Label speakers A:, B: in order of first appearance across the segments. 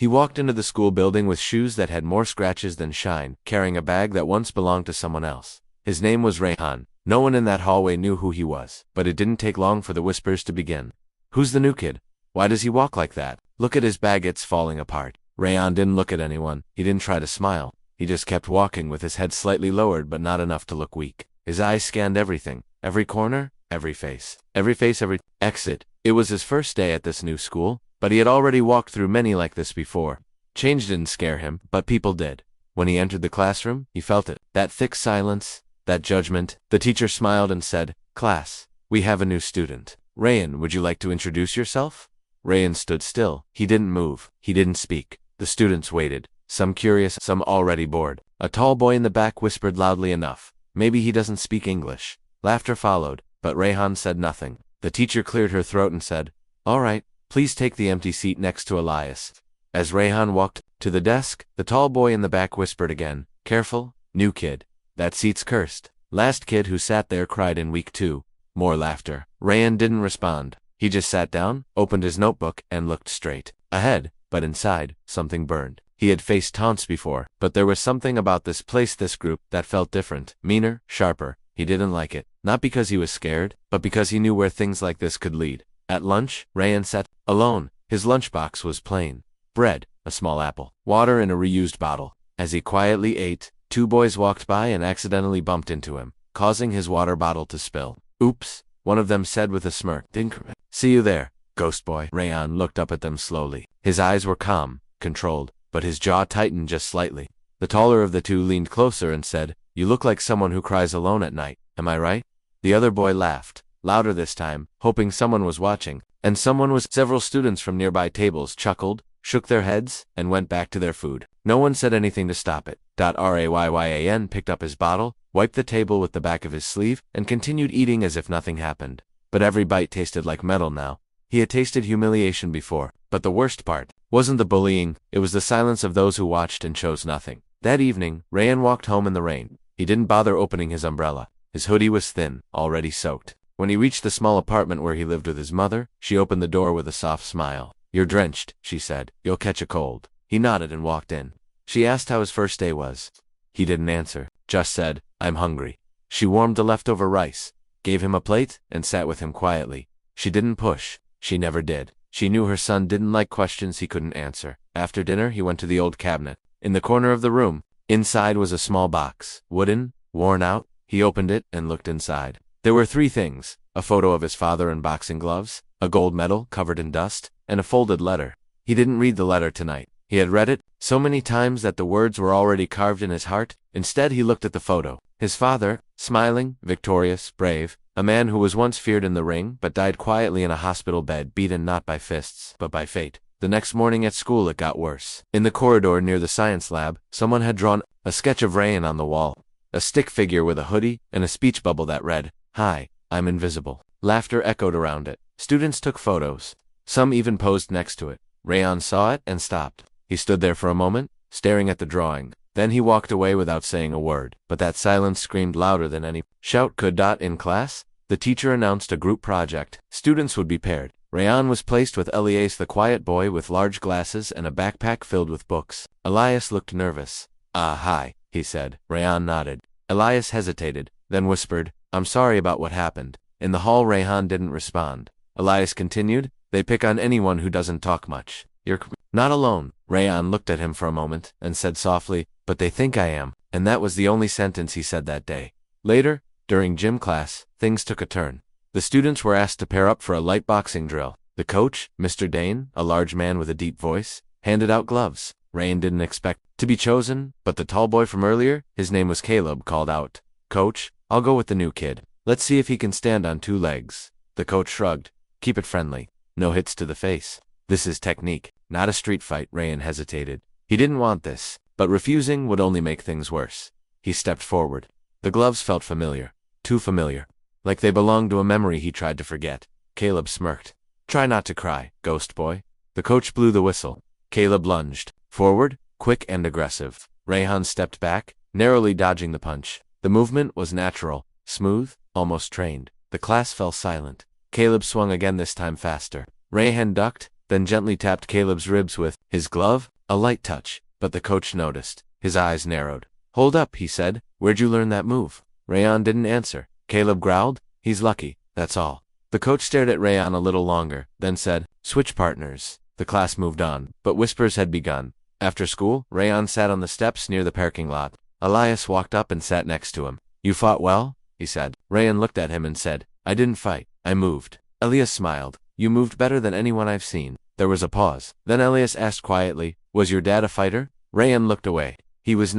A: He walked into the school building with shoes that had more scratches than shine, carrying a bag that once belonged to someone else. His name was Rayhan. No one in that hallway knew who he was, but it didn't take long for the whispers to begin. Who's the new kid? Why does he walk like that? Look at his bag, it's falling apart. Rayhan didn't look at anyone. He didn't try to smile. He just kept walking with his head slightly lowered but not enough to look weak. His eyes scanned everything. Every corner, every face. Every exit. It was his first day at this new school, but he had already walked through many like this before. Change didn't scare him, but people did. When he entered the classroom, he felt it. That thick silence, that judgment. The teacher smiled and said, "Class, we have a new student. Rayhan, would you like to introduce yourself?" Rayhan stood still. He didn't move. He didn't speak. The students waited, some curious, some already bored. A tall boy in the back whispered loudly enough, "Maybe he doesn't speak English." Laughter followed, but Rayhan said nothing. The teacher cleared her throat and said, "All right, please take the empty seat next to Elias." As Rayhan walked to the desk, the tall boy in the back whispered again, "Careful, new kid. That seat's cursed." Last kid who sat there cried in week 2. More laughter. Rayhan didn't respond. He just sat down, opened his notebook, and looked straight ahead, but inside, something burned. He had faced taunts before, but there was something about this place, this group, that felt different, meaner, sharper. He didn't like it, not because he was scared, but because he knew where things like this could lead. At lunch, Rayhan sat alone. His lunchbox was plain. Bread, a small apple, water in a reused bottle. As he quietly ate, 2 boys walked by and accidentally bumped into him, causing his water bottle to spill. "Oops," one of them said with a smirk. "See you there, ghost boy." Rayhan looked up at them slowly. His eyes were calm, controlled, but his jaw tightened just slightly. The taller of the 2 leaned closer and said, "You look like someone who cries alone at night. Am I right?" The other boy laughed, louder this time, hoping someone was watching. And someone was. Several students from nearby tables chuckled, shook their heads, and went back to their food. No one said anything to stop it. Rayyan picked up his bottle, wiped the table with the back of his sleeve, and continued eating as if nothing happened. But every bite tasted like metal now. He had tasted humiliation before, but the worst part wasn't the bullying, it was the silence of those who watched and chose nothing. That evening, Rayhan walked home in the rain. He didn't bother opening his umbrella. His hoodie was thin, already soaked. When he reached the small apartment where he lived with his mother, she opened the door with a soft smile. "You're drenched," she said. "You'll catch a cold." He nodded and walked in. She asked how his first day was. He didn't answer, just said, "I'm hungry." She warmed the leftover rice, gave him a plate, and sat with him quietly. She didn't push. She never did. She knew her son didn't like questions he couldn't answer. After dinner, he went to the old cabinet. In the corner of the room, inside was a small box, wooden, worn out. He opened it and looked inside. There were 3 things: a photo of his father in boxing gloves, a gold medal covered in dust, and a folded letter. He didn't read the letter tonight. He had read it so many times that the words were already carved in his heart. Instead, he looked at the photo. His father, smiling, victorious, brave, a man who was once feared in the ring but died quietly in a hospital bed, beaten not by fists, but by fate. The next morning at school it got worse. In the corridor near the science lab, someone had drawn a sketch of Rayhan on the wall. A stick figure with a hoodie and a speech bubble that read, "Hi, I'm invisible." Laughter echoed around it. Students took photos. Some even posed next to it. Rayhan saw it and stopped. He stood there for a moment, staring at the drawing. Then he walked away without saying a word. But that silence screamed louder than any shout could. In class, the teacher announced a group project. Students would be paired. Rayhan was placed with Elias, the quiet boy with large glasses and a backpack filled with books. Elias looked nervous. Hi," he said. Rayhan nodded. Elias hesitated, then whispered, "I'm sorry about what happened." In the hall, Rayhan didn't respond. Elias continued, "They pick on anyone who doesn't talk much. You're not alone." Rayhan looked at him for a moment and said softly, "But they think I am." And that was the only sentence he said that day. Later, during gym class, things took a turn. The students were asked to pair up for a light boxing drill. The coach, Mr. Dane, a large man with a deep voice, handed out gloves. Rayhan didn't expect to be chosen, but the tall boy from earlier, his name was Caleb, called out, "Coach, I'll go with the new kid. Let's see if he can stand on 2 legs." The coach shrugged. "Keep it friendly. No hits to the face. This is technique, not a street fight." Rayhan hesitated. He didn't want this, but refusing would only make things worse. He stepped forward. The gloves felt familiar. Too familiar. Like they belonged to a memory he tried to forget. Caleb smirked. "Try not to cry, ghost boy." The coach blew the whistle. Caleb lunged forward, quick and aggressive. Rayhan stepped back, narrowly dodging the punch. The movement was natural, smooth, almost trained. The class fell silent. Caleb swung again, this time faster. Rayhan ducked, then gently tapped Caleb's ribs with His glove? A light touch, but the coach noticed. His eyes narrowed. "Hold up," he said. "Where'd you learn that move?" Rayan didn't answer. Caleb growled. "He's lucky, that's all." The coach stared at Rayan a little longer, then said, "Switch partners." The class moved on, but whispers had begun. After school, Rayan sat on the steps near the parking lot. Elias walked up and sat next to him. "You fought well?" he said. Rayan looked at him and said, "I didn't fight. I moved." Elias smiled. "You moved better than anyone I've seen." There was a pause. Then Elias asked quietly, "Was your dad a fighter?" Rayan looked away. He's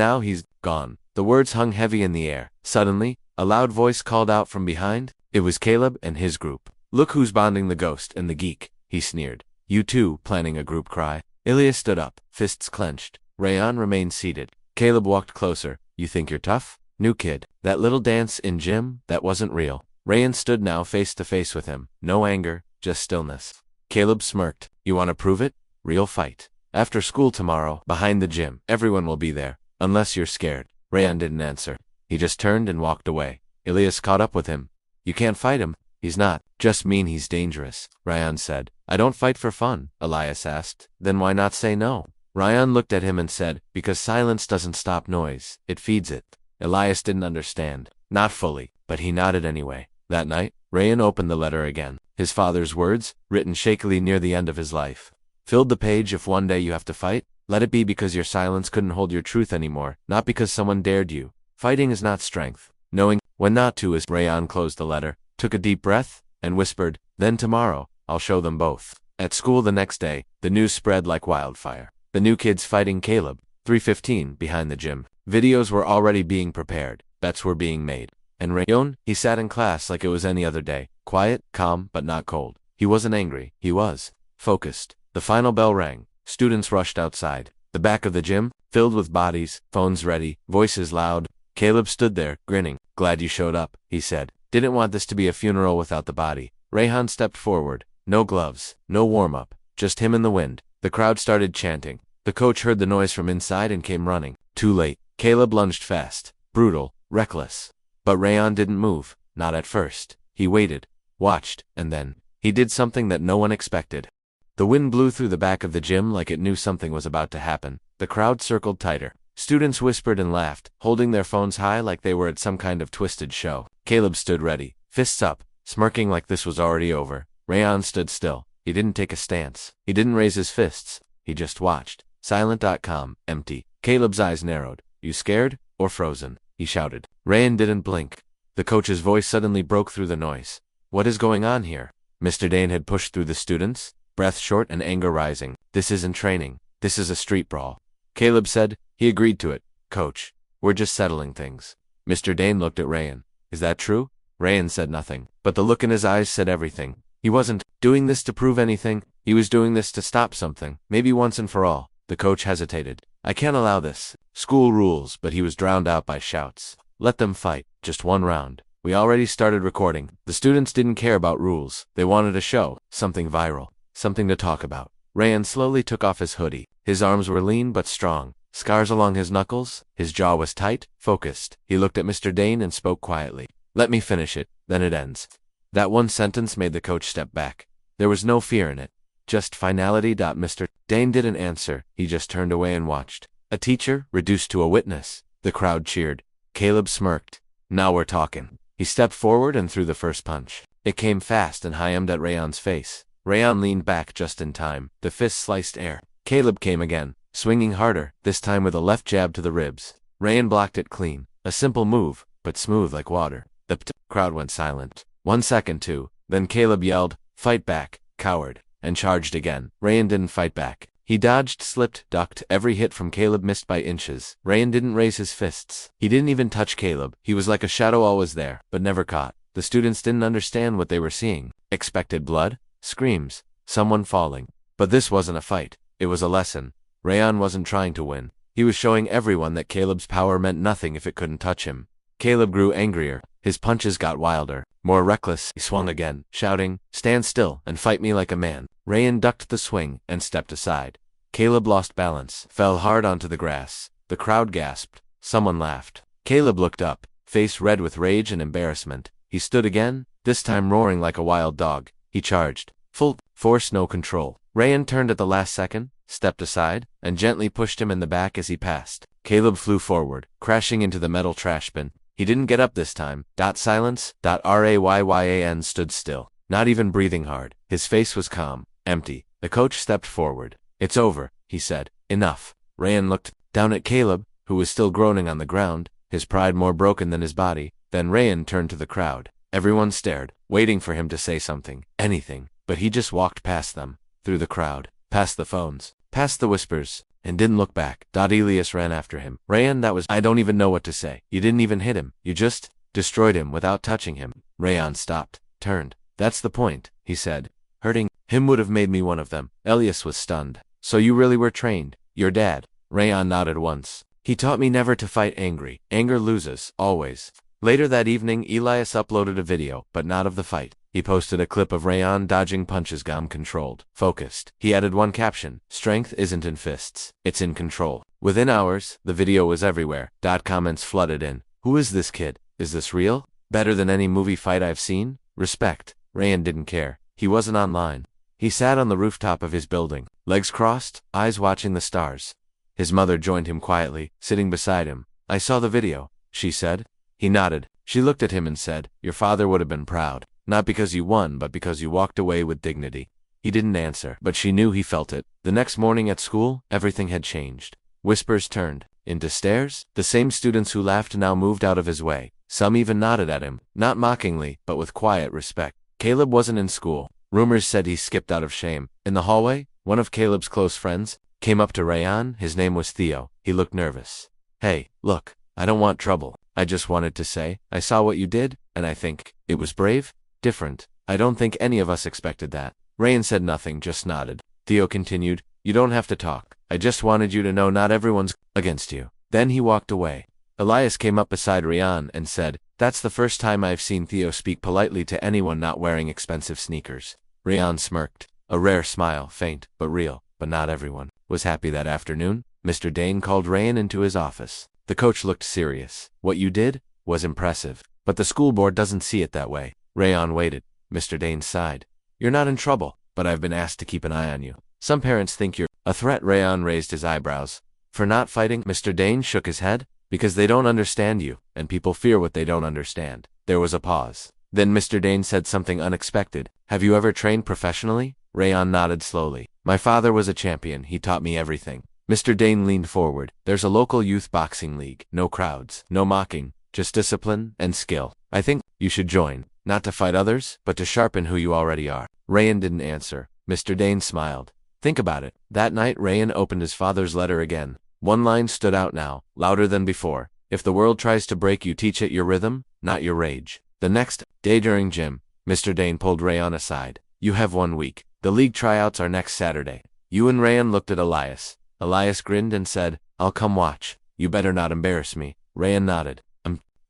A: gone." The words hung heavy in the air. Suddenly, a loud voice called out from behind. It was Caleb and his group. "Look who's bonding the ghost and the geek," he sneered. "You too," planning a group cry. Elias stood up, fists clenched. Rayan remained seated. Caleb walked closer. "You think you're tough? New kid. That little dance in gym, that wasn't real." Rayan stood now face to face with him. No anger, just stillness. Caleb smirked. "You want to prove it? Real fight. After school tomorrow, behind the gym. Everyone will be there. Unless you're scared." Rayan didn't answer. He just turned and walked away. Elias caught up with him. "You can't fight him. He's not. Just mean he's dangerous," Rayan said. "I don't fight for fun," Elias asked. "Then why not say no?" Rayan looked at him and said, "Because silence doesn't stop noise. It feeds it." Elias didn't understand. Not fully, but he nodded anyway. That night, Rayan opened the letter again. His father's words, written shakily near the end of his life, filled the page. "If one day you have to fight, let it be because your silence couldn't hold your truth anymore, not because someone dared you. Fighting is not strength. Knowing when not to is." Rayan closed the letter, took a deep breath, and whispered, "Then tomorrow, I'll show them both." At school the next day, the news spread like wildfire. The new kids fighting Caleb. 3:15 behind the gym. Videos were already being prepared. Bets were being made. And Rayon, he sat in class like it was any other day. Quiet, calm, but not cold. He wasn't angry. He was focused. The final bell rang. Students rushed outside. The back of the gym, filled with bodies, phones ready, voices loud. Caleb stood there, grinning. "Glad you showed up," he said. "Didn't want this to be a funeral without the body." Rayhan stepped forward. No gloves, no warm-up, just him and the wind. The crowd started chanting. The coach heard the noise from inside and came running. Too late. Caleb lunged fast, brutal, reckless. But Rayhan didn't move, not at first. He waited, watched, and then he did something that no one expected. The wind blew through the back of the gym like it knew something was about to happen. The crowd circled tighter. Students whispered and laughed, holding their phones high like they were at some kind of twisted show. Caleb stood ready, fists up, smirking like this was already over. Rayhan stood still. He didn't take a stance. He didn't raise his fists. He just watched. Silent.com, empty. Caleb's eyes narrowed. "You scared? Or frozen?" he shouted. Rayhan didn't blink. The coach's voice suddenly broke through the noise. "What is going on here?" Mr. Dane had pushed through the students, breath short and anger rising. "This isn't training. This is a street brawl." Caleb said. He agreed to it. "Coach, we're just settling things." Mr. Dane looked at Rayhan. "Is that true?" Rayhan said nothing, but the look in his eyes said everything. He wasn't doing this to prove anything. He was doing this to stop something, maybe once and for all. The coach hesitated. "I can't allow this. School rules," but he was drowned out by shouts. "Let them fight. Just one round. We already started recording." The students didn't care about rules. They wanted a show, something viral, something to talk about. Rayhan slowly took off his hoodie. His arms were lean but strong. Scars along his knuckles. His jaw was tight, focused. He looked at Mr. Dane and spoke quietly. "Let me finish it, then it ends." That one sentence made the coach step back. There was no fear in it. Just finality. Mr. Dane didn't answer. He just turned away and watched. A teacher, reduced to a witness. The crowd cheered. Caleb smirked. "Now we're talking." He stepped forward and threw the first punch. It came fast and high-aimed at Rayhan's face. Rayhan leaned back just in time. The fist sliced air. Caleb came again, swinging harder, this time with a left jab to the ribs. Rayhan blocked it clean. A simple move, but smooth like water. The crowd went silent. 1 second, 2. Then Caleb yelled, "Fight back, coward," and charged again. Rayhan didn't fight back. He dodged, slipped, ducked. Every hit from Caleb missed by inches. Rayhan didn't raise his fists. He didn't even touch Caleb. He was like a shadow, always there, but never caught. The students didn't understand what they were seeing. Expected blood, screams, someone falling. But this wasn't a fight. It was a lesson. Rayhan wasn't trying to win. He was showing everyone that Caleb's power meant nothing if it couldn't touch him. Caleb grew angrier. His punches got wilder, more reckless. He swung again, shouting, "Stand still and fight me like a man." Rayhan ducked the swing and stepped aside. Caleb lost balance, fell hard onto the grass. The crowd gasped. Someone laughed. Caleb looked up, face red with rage and embarrassment. He stood again, this time roaring like a wild dog. He charged. Full Force no control. Rayan turned at the last second, stepped aside, and gently pushed him in the back as he passed. Caleb flew forward, crashing into the metal trash bin. He didn't get up this time. Silence. Rayyan stood still, not even breathing hard. His face was calm, empty. The coach stepped forward. It's over, he said. Enough. Rayan looked down at Caleb, who was still groaning on the ground, his pride more broken than his body. Then Rayan turned to the crowd. Everyone stared, waiting for him to say something, anything, but he just walked past them, through the crowd, past the phones, past the whispers, and didn't look back. Elias ran after him. Rayan, I don't even know what to say. You didn't even hit him. You just destroyed him without touching him. Rayan stopped, turned. That's the point, he said. Hurting him would have made me one of them. Elias was stunned. So you really were trained? Your dad? Rayan nodded once. He taught me never to fight angry. Anger loses, always. Later that evening, Elias uploaded a video, but not of the fight. He posted a clip of Rayan dodging punches, controlled, focused. He added one caption: strength isn't in fists, it's in control. Within hours, the video was everywhere. Comments flooded in. Who is this kid? Is this real? Better than any movie fight I've seen? Respect. Rayan didn't care. He wasn't online. He sat on the rooftop of his building, legs crossed, eyes watching the stars. His mother joined him quietly, sitting beside him. I saw the video, she said. He nodded. She looked at him and said, your father would have been proud. Not because you won, but because you walked away with dignity. He didn't answer, but she knew he felt it. The next morning at school, everything had changed. Whispers turned into stares. The same students who laughed now moved out of his way. Some even nodded at him, not mockingly, but with quiet respect. Caleb wasn't in school. Rumors said he skipped out of shame. In the hallway, one of Caleb's close friends came up to Rayan. His name was Theo. He looked nervous. Hey, look, I don't want trouble. I just wanted to say, I saw what you did, and I think it was brave. Different. I don't think any of us expected that. Rayan said nothing, just nodded. Theo continued, you don't have to talk. I just wanted you to know not everyone's against you. Then he walked away. Elias came up beside Rayan and said, that's the first time I've seen Theo speak politely to anyone not wearing expensive sneakers. Rayan smirked. A rare smile, faint, but real. But not everyone was happy that afternoon. Mr. Dane called Rayan into his office. The coach looked serious. What you did was impressive, but the school board doesn't see it that way. Rayan waited. Mr. Dane sighed. You're not in trouble, but I've been asked to keep an eye on you. Some parents think you're a threat. Rayan raised his eyebrows. For not fighting? Mr. Dane shook his head. Because they don't understand you, and people fear what they don't understand. There was a pause. Then Mr. Dane said something unexpected. Have you ever trained professionally? Rayan nodded slowly. My father was a champion. He taught me everything. Mr. Dane leaned forward. There's a local youth boxing league. No crowds, no mocking, just discipline and skill. I think you should join. Not to fight others, but to sharpen who you already are. Rayan didn't answer. Mr. Dane smiled. Think about it. That night Rayan opened his father's letter again. One line stood out now, louder than before. If the world tries to break you, teach it your rhythm, not your rage. The next day during gym, Mr. Dane pulled Rayan aside. You have 1 week. The league tryouts are next Saturday. You and Rayan looked at Elias. Elias grinned and said, I'll come watch. You better not embarrass me. Rayan nodded.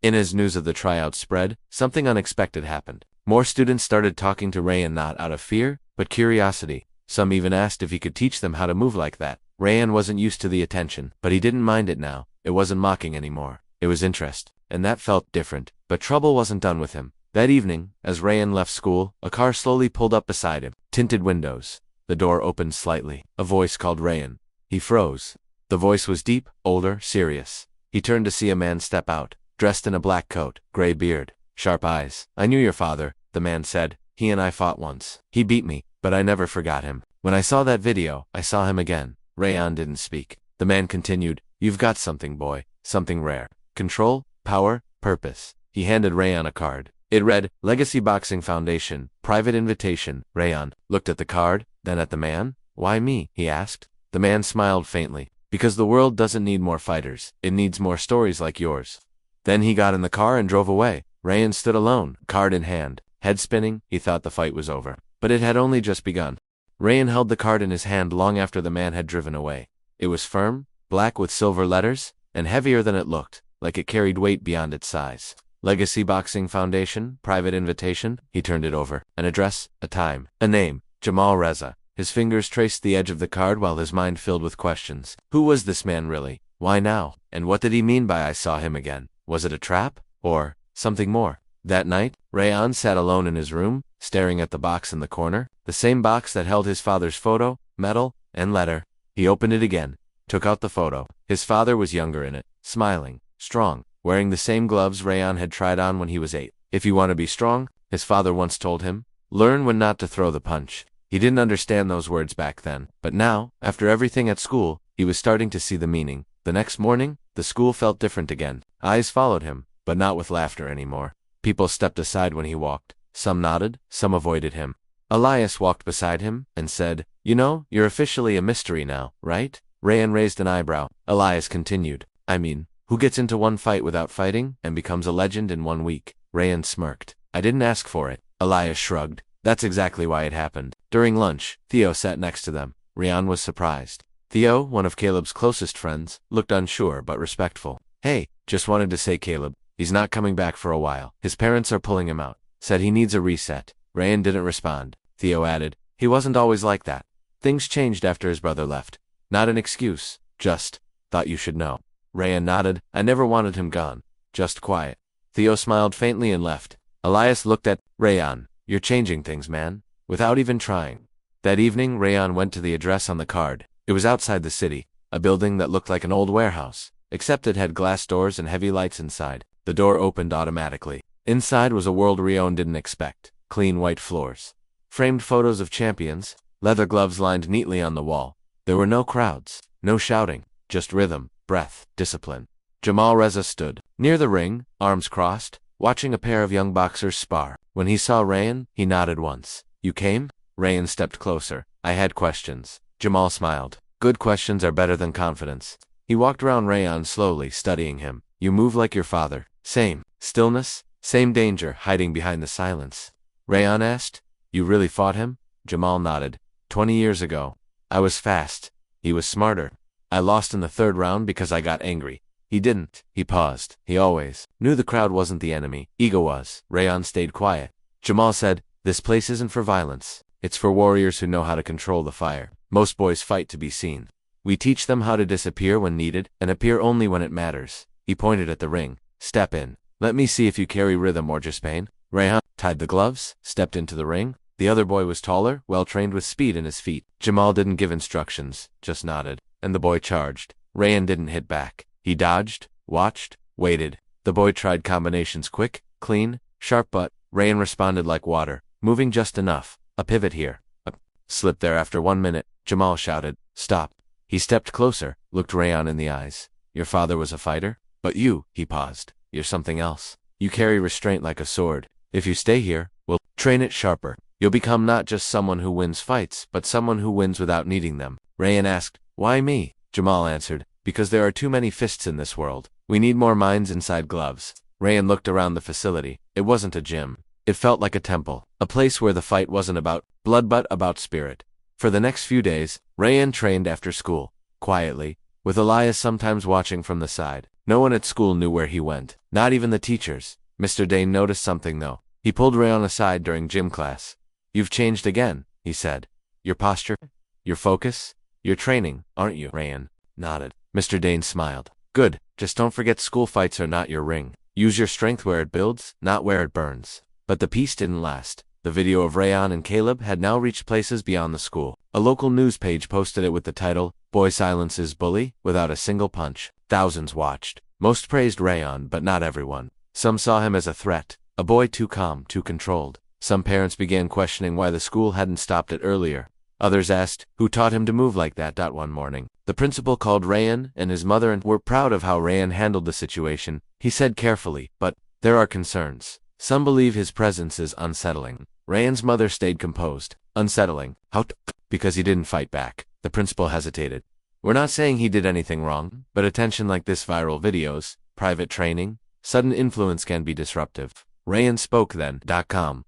A: In as news of the tryouts spread, something unexpected happened. More students started talking to Rayan not out of fear, but curiosity. Some even asked if he could teach them how to move like that. Rayan wasn't used to the attention, but he didn't mind it now. It wasn't mocking anymore. It was interest, and that felt different. But trouble wasn't done with him. That evening, as Rayan left school, a car slowly pulled up beside him. Tinted windows. The door opened slightly. A voice called Rayan. He froze. The voice was deep, older, serious. He turned to see a man step out, dressed in a black coat, gray beard, sharp eyes. I knew your father, the man said. He and I fought once. He beat me, but I never forgot him. When I saw that video, I saw him again. Rayan didn't speak. The man continued, You've got something, boy. Something rare. Control, power, purpose. He handed Rayan a card. It read, Legacy Boxing Foundation, private invitation. Rayan looked at the card, then at the man. Why me? He asked. The man smiled faintly. Because the world doesn't need more fighters. It needs more stories like yours. Then he got in the car and drove away. Rayan stood alone, card in hand. Head spinning, he thought the fight was over. But it had only just begun. Rayan held the card in his hand long after the man had driven away. It was firm, black with silver letters, and heavier than it looked, like it carried weight beyond its size. Legacy Boxing Foundation, private invitation. He turned it over. An address, a time, a name, Jamal Reza. His fingers traced the edge of the card while his mind filled with questions. Who was this man really? Why now? And what did he mean by I saw him again? Was it a trap? Or something more? That night, Rayan sat alone in his room, staring at the box in the corner, the same box that held his father's photo, medal, and letter. He opened it again, took out the photo. His father was younger in it, smiling, strong, wearing the same gloves Rayan had tried on when he was 8. If you want to be strong, his father once told him, learn when not to throw the punch. He didn't understand those words back then, but now, after everything at school, he was starting to see the meaning. The next morning, the school felt different again. Eyes followed him, but not with laughter anymore. People stepped aside when he walked. Some nodded, some avoided him. Elias walked beside him and said, you know, you're officially a mystery now, right? Rayan raised an eyebrow. Elias continued, I mean, who gets into one fight without fighting and becomes a legend in 1 week? Rayan smirked. I didn't ask for it. Elias shrugged. That's exactly why it happened. During lunch, Theo sat next to them. Rayan was surprised. Theo, one of Caleb's closest friends, looked unsure but respectful. Hey, just wanted to say Caleb, he's not coming back for a while. His parents are pulling him out. Said he needs a reset. Rayan didn't respond. Theo added, he wasn't always like that. Things changed after his brother left. Not an excuse, just, thought you should know. Rayan nodded. I never wanted him gone. Just quiet. Theo smiled faintly and left. Elias looked at Rayan. You're changing things, man. Without even trying. That evening, Rayan went to the address on the card. It was outside the city, a building that looked like an old warehouse, except it had glass doors and heavy lights inside. The door opened automatically. Inside was a world Rayan didn't expect. Clean white floors. Framed photos of champions, leather gloves lined neatly on the wall. There were no crowds, no shouting, just rhythm, breath, discipline. Jamal Reza stood, near the ring, arms crossed, watching a pair of young boxers spar. When he saw Rayan, he nodded once. You came? Rayan stepped closer. I had questions. Jamal smiled. Good questions are better than confidence. He walked around Rayan slowly, studying him. You move like your father. Same. Stillness, same danger hiding behind the silence. Rayan asked, you really fought him? Jamal nodded. 20 years ago. I was fast. He was smarter. I lost in the 3rd round because I got angry. He didn't. He paused. He always knew the crowd wasn't the enemy. Ego was. Rayan stayed quiet. Jamal said, this place isn't for violence. It's for warriors who know how to control the fire. Most boys fight to be seen. We teach them how to disappear when needed and appear only when it matters. He pointed at the ring. Step in. Let me see if you carry rhythm or just pain. Rayan tied the gloves, stepped into the ring. The other boy was taller, well-trained with speed in his feet. Jamal didn't give instructions, just nodded. And the boy charged. Rayan didn't hit back. He dodged, watched, waited. The boy tried combinations quick, clean, sharp but Rayan responded like water, moving just enough. A pivot here. A slip there after 1 minute. Jamal shouted, stop. He stepped closer, looked Rayan in the eyes. Your father was a fighter? But you, he paused. You're something else. You carry restraint like a sword. If you stay here, we'll train it sharper. You'll become not just someone who wins fights, but someone who wins without needing them. Rayan asked, why me? Jamal answered, because there are too many fists in this world. We need more minds inside gloves. Rayan looked around the facility. It wasn't a gym. It felt like a temple, a place where the fight wasn't about blood but about spirit. For the next few days, Rayan trained after school, quietly, with Elias sometimes watching from the side. No one at school knew where he went, not even the teachers. Mr. Dane noticed something though. He pulled Rayan aside during gym class. You've changed again, he said. Your posture, your focus, your training, aren't you? Rayan nodded. Mr. Dane smiled. Good, just don't forget school fights are not your ring. Use your strength where it builds, not where it burns. But the peace didn't last. The video of Rayan and Caleb had now reached places beyond the school. A local news page posted it with the title, Boy Silences Bully, without a single punch. Thousands watched. Most praised Rayan, but not everyone. Some saw him as a threat, a boy too calm, too controlled. Some parents began questioning why the school hadn't stopped it earlier. Others asked, who taught him to move like that? One morning, the principal called Rayan and his mother and were proud of how Rayan handled the situation. He said carefully, but there are concerns. Some believe his presence is unsettling. Rayan's mother stayed composed. Unsettling. How? Because he didn't fight back. The principal hesitated. We're not saying he did anything wrong, but attention like this, viral videos, private training, sudden influence can be disruptive. Rayan spoke then.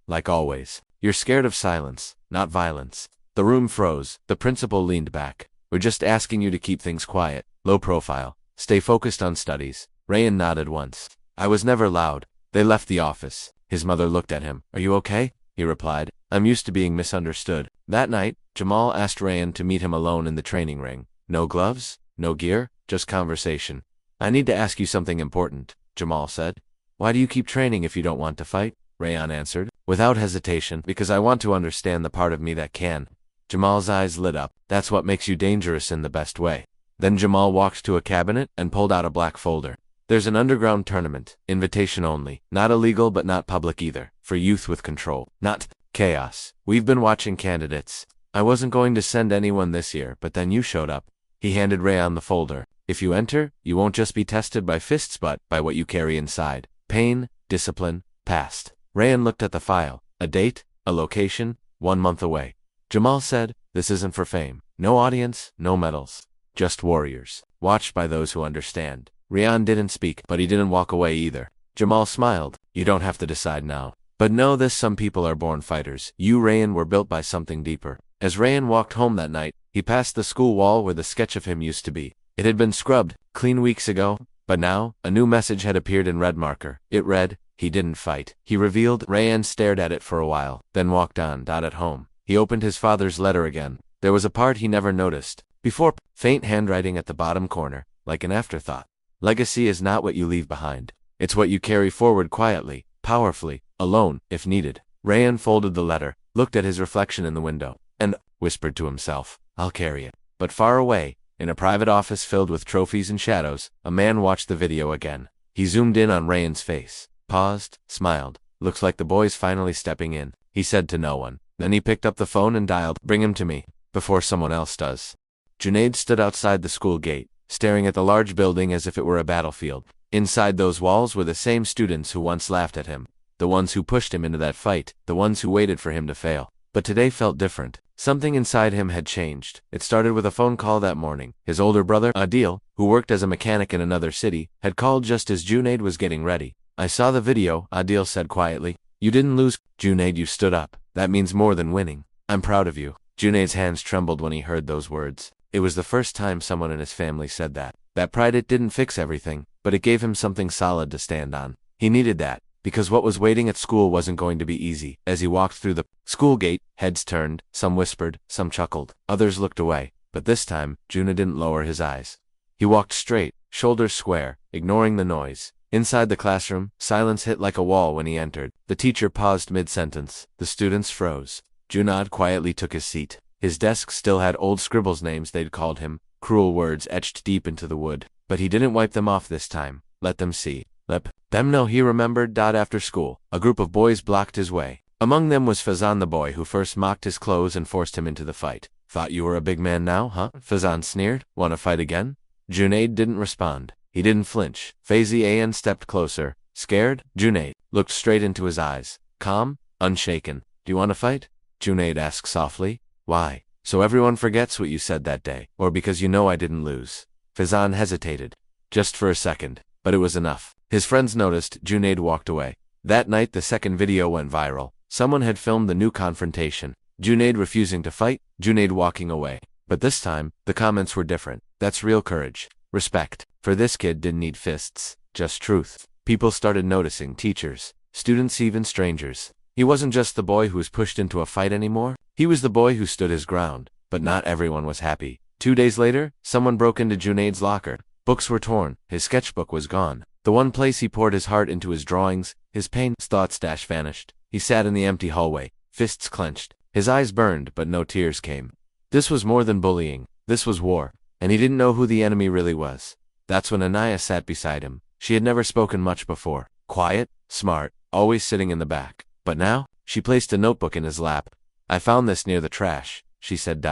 A: Like always. You're scared of silence, not violence. The room froze. The principal leaned back. We're just asking you to keep things quiet, low profile, stay focused on studies. Rayan nodded once. I was never loud. They left the office. His mother looked at him. Are you okay? He replied. I'm used to being misunderstood. That night, Jamal asked Rayan to meet him alone in the training ring. No gloves, no gear, just conversation. I need to ask you something important, Jamal said. Why do you keep training if you don't want to fight? Rayan answered. without hesitation, because I want to understand the part of me that can. Jamal's eyes lit up. That's what makes you dangerous in the best way. Then Jamal walked to a cabinet and pulled out a black folder. There's an underground tournament, invitation only, not illegal but not public either, for youth with control, not chaos. We've been watching candidates. I wasn't going to send anyone this year, but then you showed up. He handed Rayan the folder. If you enter, you won't just be tested by fists but by what you carry inside. Pain, discipline, past. Rayan looked at the file. A date, a location, 1 month away. Jamal said, this isn't for fame. No audience, no medals. Just warriors, watched by those who understand. Rayan didn't speak, but he didn't walk away either. Jamal smiled. You don't have to decide now. But know this, some people are born fighters. You, Rayan, were built by something deeper. As Rayan walked home that night, he passed the school wall where the sketch of him used to be. It had been scrubbed clean weeks ago, but now, a new message had appeared in red marker. It read, he didn't fight. He revealed. Rayan stared at it for a while, then walked on. At home, he opened his father's letter again. There was a part he never noticed before, faint handwriting at the bottom corner, like an afterthought. Legacy is not what you leave behind. It's what you carry forward quietly, powerfully, alone, if needed. Rayan folded the letter, looked at his reflection in the window, and whispered to himself, I'll carry it. But far away, in a private office filled with trophies and shadows, a man watched the video again. He zoomed in on Rayan's face, paused, smiled. Looks like the boy's finally stepping in, he said to no one. Then he picked up the phone and dialed, bring him to me, before someone else does. Junaid stood outside the school gate, staring at the large building as if it were a battlefield. Inside those walls were the same students who once laughed at him, the ones who pushed him into that fight, the ones who waited for him to fail. But today felt different. Something inside him had changed. It started with a phone call that morning. His older brother, Adil, who worked as a mechanic in another city, had called just as Junaid was getting ready. I saw the video, Adil said quietly. You didn't lose, Junaid, you stood up. That means more than winning. I'm proud of you. Junaid's hands trembled when he heard those words. It was the first time someone in his family said that. That pride, it didn't fix everything, but it gave him something solid to stand on. He needed that, because what was waiting at school wasn't going to be easy. As he walked through the school gate, heads turned, some whispered, some chuckled, others looked away. But this time, Juna didn't lower his eyes. He walked straight, shoulders square, ignoring the noise. Inside the classroom, silence hit like a wall when he entered. The teacher paused mid-sentence. The students froze. Junad quietly took his seat. His desk still had old scribbles, names they'd called him, cruel words etched deep into the wood. But he didn't wipe them off this time. Let them see. Let them know he remembered. After school, a group of boys blocked his way. Among them was Fazan, the boy who first mocked his clothes and forced him into the fight. Thought you were a big man now, huh? Fazan sneered. Want to fight again? Junaid didn't respond. He didn't flinch. Faizi An stepped closer. Scared? Junaid looked straight into his eyes. Calm, unshaken. Do you want to fight? Junaid asked softly. Why? So everyone forgets what you said that day, or because you know I didn't lose? Fazan hesitated. Just for a second, but it was enough. His friends noticed. Junaid walked away. That night the second video went viral. Someone had filmed the new confrontation. Junaid refusing to fight, Junaid walking away. But this time, the comments were different. That's real courage. Respect. For this kid didn't need fists, just truth. People started noticing, teachers, students, even strangers. He wasn't just the boy who was pushed into a fight anymore. He was the boy who stood his ground. But not everyone was happy. 2 days later, someone broke into Junaid's locker. Books were torn. His sketchbook was gone. The one place he poured his heart into, his drawings, his pain, thought stash vanished. He sat in the empty hallway, fists clenched. His eyes burned, but no tears came. This was more than bullying. This was war. And he didn't know who the enemy really was. That's when Anaya sat beside him. She had never spoken much before. Quiet, smart, always sitting in the back. But now, she placed a notebook in his lap. I found this near the trash, she said.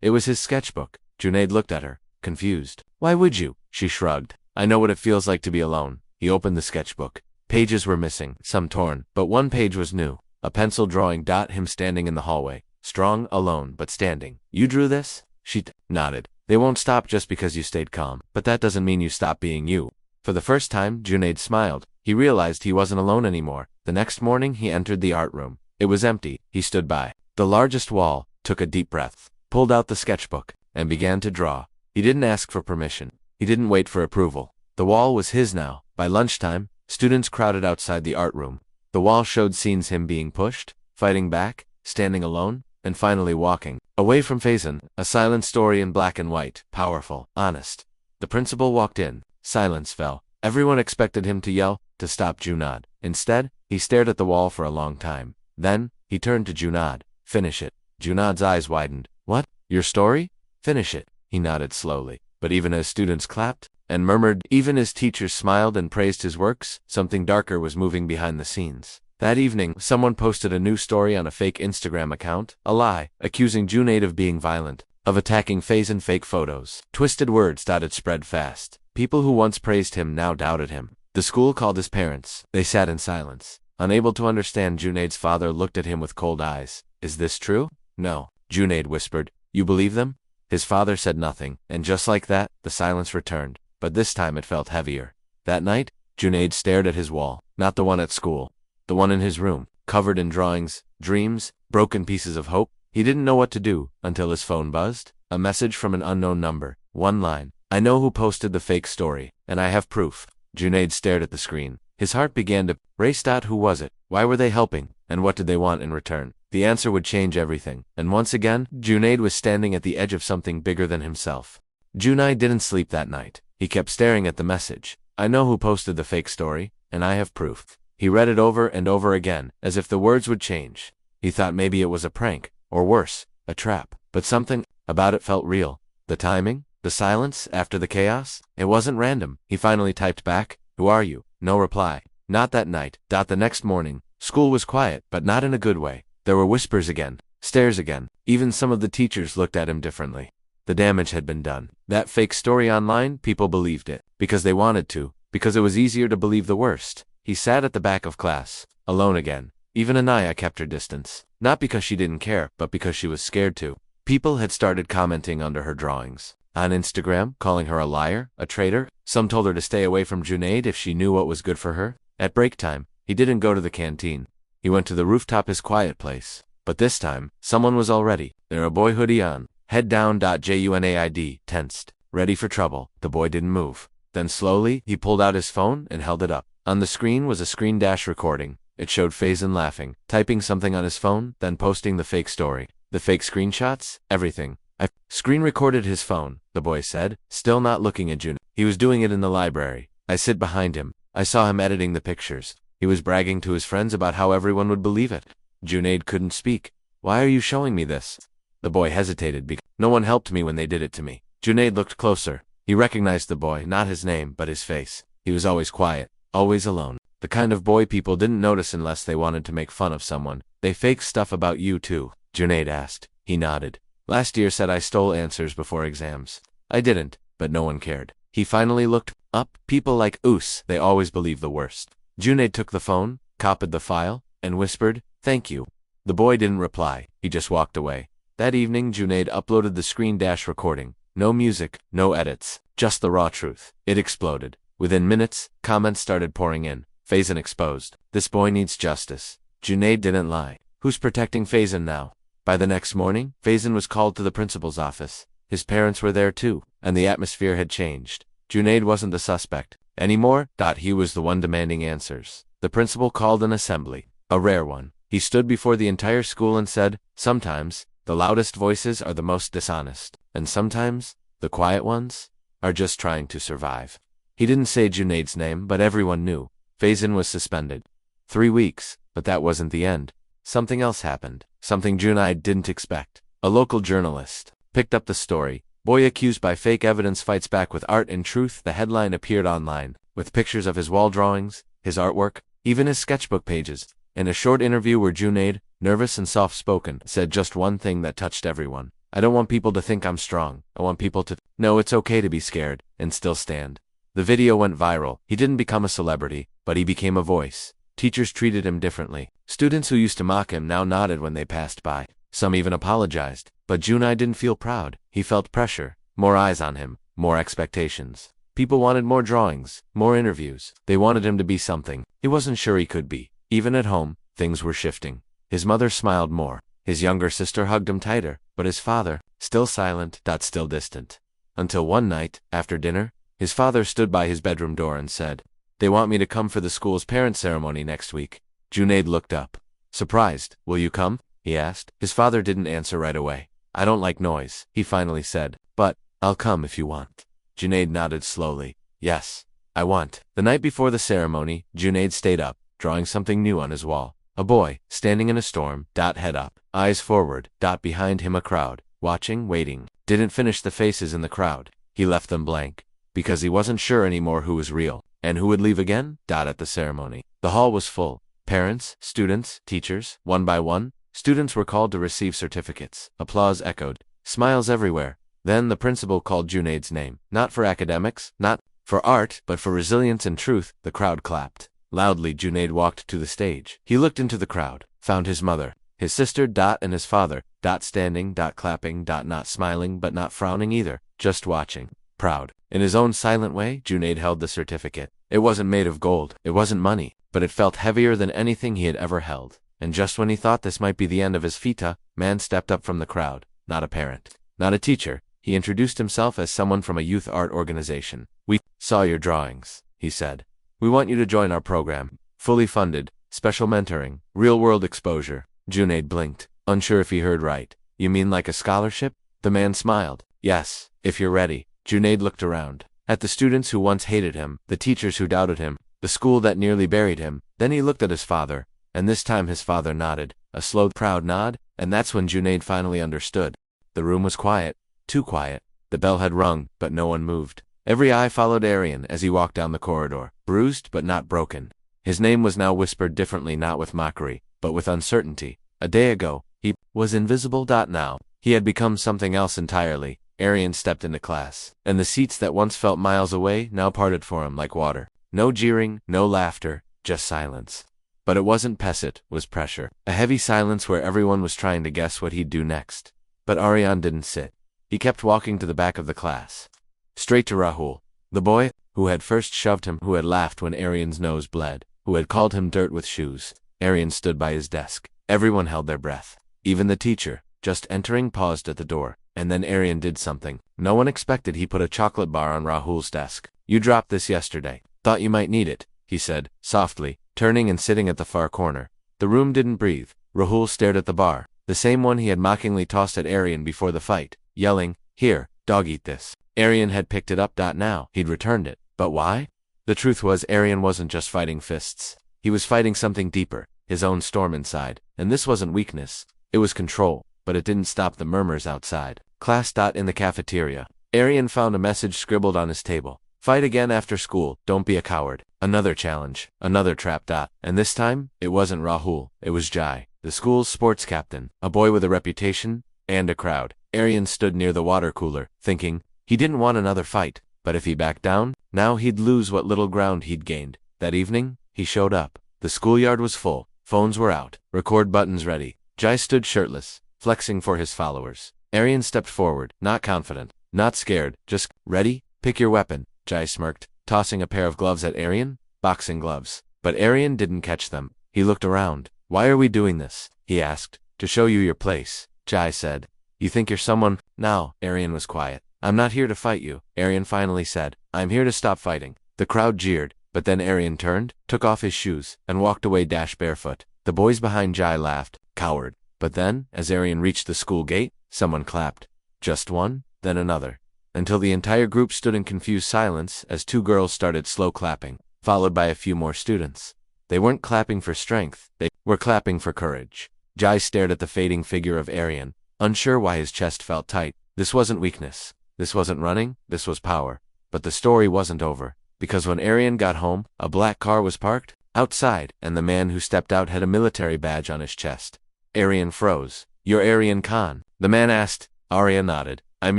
A: It was his sketchbook. Junaid looked at her, confused. Why would you? She shrugged. I know what it feels like to be alone. He opened the sketchbook. Pages were missing, some torn, but one page was new. A pencil drawing. Him standing in the hallway. Strong, alone, but standing. You drew this? She nodded. They won't stop just because you stayed calm, but that doesn't mean you stop being you. For the first time, Junaid smiled. He realized he wasn't alone anymore. The next morning, he entered the art room. It was empty. He stood by the largest wall, took a deep breath, pulled out the sketchbook, and began to draw. He didn't ask for permission. He didn't wait for approval. The wall was his now. By lunchtime, students crowded outside the art room. The wall showed scenes, him being pushed, fighting back, standing alone, and finally walking away from Faison. A silent story in black and white, powerful, honest. The principal walked in. Silence fell. Everyone expected him to yell, to stop Junad. Instead, he stared at the wall for a long time. Then, he turned to Junaid. Finish it. Junaid's eyes widened. What? Your story? Finish it. He nodded slowly. But even as students clapped and murmured, even as teachers smiled and praised his works, something darker was moving behind the scenes. That evening, someone posted a new story on a fake Instagram account, a lie, accusing Junaid of being violent, of attacking Faze in fake photos. Twisted words dotted spread fast. People who once praised him now doubted him. The school called his parents. They sat in silence. Unable to understand, Junaid's father looked at him with cold eyes. Is this true? No. Junaid whispered. You believe them? His father said nothing, and just like that, the silence returned. But this time it felt heavier. That night, Junaid stared at his wall. Not the one at school. The one in his room, covered in drawings, dreams, broken pieces of hope. He didn't know what to do, until his phone buzzed. A message from an unknown number. One line. I know who posted the fake story, and I have proof. Junaid stared at the screen. His heart began to race. Who was it? Why were they helping? And what did they want in return? The answer would change everything. And once again, Junaid was standing at the edge of something bigger than himself. Junaid didn't sleep that night. He kept staring at the message. I know who posted the fake story, and I have proof. He read it over and over again, as if the words would change. He thought maybe it was a prank, or worse, a trap. But something about it felt real. The timing, the silence after the chaos, it wasn't random. He finally typed back, Who are you? No reply. Not that night. The next morning, school was quiet, but not in a good way. There were whispers again, stares again. Even some of the teachers looked at him differently. The damage had been done. That fake story online, people believed it. Because they wanted to. Because it was easier to believe the worst. He sat at the back of class, alone again. Even Anaya kept her distance. Not because she didn't care, but because she was scared to. People had started commenting under her drawings. On Instagram, calling her a liar, a traitor. Some told her to stay away from Junaid if she knew what was good for her. At break time, he didn't go to the canteen. He went to the rooftop, his quiet place. But this time, someone was already there, a boy hoodie on, head down. Junaid tensed, ready for trouble. The boy didn't move. Then slowly, he pulled out his phone and held it up. On the screen was a screen dash recording. It showed Faizan laughing, typing something on his phone, then posting the fake story. The fake screenshots, everything. I screen recorded his phone, the boy said, still not looking at Junaid. He was doing it in the library. I sit behind him. I saw him editing the pictures. He was bragging to his friends about how everyone would believe it. Junaid couldn't speak. Why are you showing me this? The boy hesitated because no one helped me when they did it to me. Junaid looked closer. He recognized the boy, not his name, but his face. He was always quiet, always alone. The kind of boy people didn't notice unless they wanted to make fun of someone. They fake stuff about you too? Junaid asked. He nodded. Last year said I stole answers before exams. I didn't, but no one cared. He finally looked up. People like Us, they always believe the worst. Junaid took the phone, copied the file, and whispered, Thank you. The boy didn't reply. He just walked away. That evening, Junaid uploaded the screen dash recording. No music, no edits, just the raw truth. It exploded. Within minutes, comments started pouring in. Faizan exposed. This boy needs justice. Junaid didn't lie. Who's protecting Faizan now? By the next morning, Faizan was called to the principal's office. His parents were there too, and the atmosphere had changed. Junaid wasn't the suspect anymore. He was the one demanding answers. The principal called an assembly, a rare one. He stood before the entire school and said, Sometimes, the loudest voices are the most dishonest, and sometimes, the quiet ones are just trying to survive. He didn't say Junaid's name, but everyone knew. Faizan was suspended. 3 weeks, but that wasn't the end. Something else happened, something Junaid didn't expect. A local journalist picked up the story. Boy accused by fake evidence fights back with art and truth. The headline appeared online, with pictures of his wall drawings, his artwork, even his sketchbook pages. In a short interview where Junaid, nervous and soft-spoken, said just one thing that touched everyone. I don't want people to think I'm strong. I want people to know it's okay to be scared, and still stand. The video went viral. He didn't become a celebrity, but he became a voice. Teachers treated him differently. Students who used to mock him now nodded when they passed by. Some even apologized. But Junaid didn't feel proud. He felt pressure. More eyes on him. More expectations. People wanted more drawings, more interviews. They wanted him to be something he wasn't sure he could be. Even at home, things were shifting. His mother smiled more. His younger sister hugged him tighter. But his father, still silent, still distant. Until one night, after dinner, his father stood by his bedroom door and said, They want me to come for the school's parents' ceremony next week. Junaid looked up. Surprised. Will you come? He asked. His father didn't answer right away. I don't like noise, he finally said. But, I'll come if you want. Junaid nodded slowly. Yes, I want. The night before the ceremony, Junaid stayed up, drawing something new on his wall. A boy, standing in a storm, head up, eyes forward, behind him a crowd, watching, waiting. Didn't finish the faces in the crowd. He left them blank, because he wasn't sure anymore who was real, and who would leave again, at the ceremony. The hall was full. Parents, students, teachers, one by one. Students were called to receive certificates. Applause echoed. Smiles everywhere. Then the principal called Junaid's name. Not for academics, not for art, but for resilience and truth. The crowd clapped. Loudly, Junaid walked to the stage. He looked into the crowd, found his mother, his sister, and his father, standing, clapping, not smiling but not frowning either, just watching. Proud. In his own silent way, Junaid held the certificate. It wasn't made of gold, it wasn't money, but it felt heavier than anything he had ever held. And just when he thought this might be the end of his fita, man stepped up from the crowd. Not a parent, not a teacher. He introduced himself as someone from a youth art organization. "We saw your drawings," he said. "We want you to join our program. Fully funded, special mentoring, real-world exposure." Junaid blinked, unsure if he heard right. "You mean like a scholarship?" The man smiled. "Yes, if you're ready." Junaid looked around. At the students who once hated him, the teachers who doubted him, the school that nearly buried him. Then he looked at his father, and this time his father nodded. A slow, proud nod, and that's when Junaid finally understood. The room was quiet. Too quiet. The bell had rung, but no one moved. Every eye followed Aryan as he walked down the corridor, bruised but not broken. His name was now whispered differently, not with mockery, but with uncertainty. A day ago, he was invisible. Now, he had become something else entirely. Aryan stepped into class, and the seats that once felt miles away now parted for him like water. No jeering, no laughter, just silence. But it wasn't peace, it was pressure. A heavy silence where everyone was trying to guess what he'd do next. But Aryan didn't sit. He kept walking to the back of the class. Straight to Rahul, the boy who had first shoved him, who had laughed when Aryan's nose bled, who had called him dirt with shoes. Aryan stood by his desk. Everyone held their breath. Even the teacher, just entering, paused at the door. And then Aryan did something no one expected. He put a chocolate bar on Rahul's desk. "You dropped this yesterday. Thought you might need it," he said, softly, turning and sitting at the far corner. The room didn't breathe. Rahul stared at the bar, the same one he had mockingly tossed at Aryan before the fight, yelling, "Here, dog, eat this." Aryan had picked it up. Now, he'd returned it. But why? The truth was, Aryan wasn't just fighting fists. He was fighting something deeper, his own storm inside. And this wasn't weakness. It was control. But it didn't stop the murmurs outside. Class. In the cafeteria, Aryan found a message scribbled on his table. "Fight again after school. Don't be a coward." Another challenge. Another trap. And this time, it wasn't Rahul. It was Jai, the school's sports captain, a boy with a reputation and a crowd. Aryan stood near the water cooler, thinking, he didn't want another fight, but if he backed down, now he'd lose what little ground he'd gained. That evening, he showed up. The schoolyard was full. Phones were out. Record buttons ready. Jai stood shirtless, flexing for his followers. Aryan stepped forward, not confident, not scared, just, "Ready? Pick your weapon." Jai smirked, tossing a pair of gloves at Aryan. Boxing gloves. But Aryan didn't catch them. He looked around. "Why are we doing this?" he asked. "To show you your place," Jai said. "You think you're someone?" Now, Aryan was quiet. "I'm not here to fight you," Aryan finally said. "I'm here to stop fighting." The crowd jeered, but then Aryan turned, took off his shoes, and walked away barefoot. The boys behind Jai laughed. "Coward." But then, as Aryan reached the school gate, someone clapped. Just one, then another, until the entire group stood in confused silence as two girls started slow clapping, followed by a few more students. They weren't clapping for strength, they were clapping for courage. Jai stared at the fading figure of Aryan, unsure why his chest felt tight. This wasn't weakness. This wasn't running, this was power. But the story wasn't over, because when Aryan got home, a black car was parked outside, and the man who stepped out had a military badge on his chest. Aryan froze. "You're Aryan Khan?" the man asked. Arya nodded. "I'm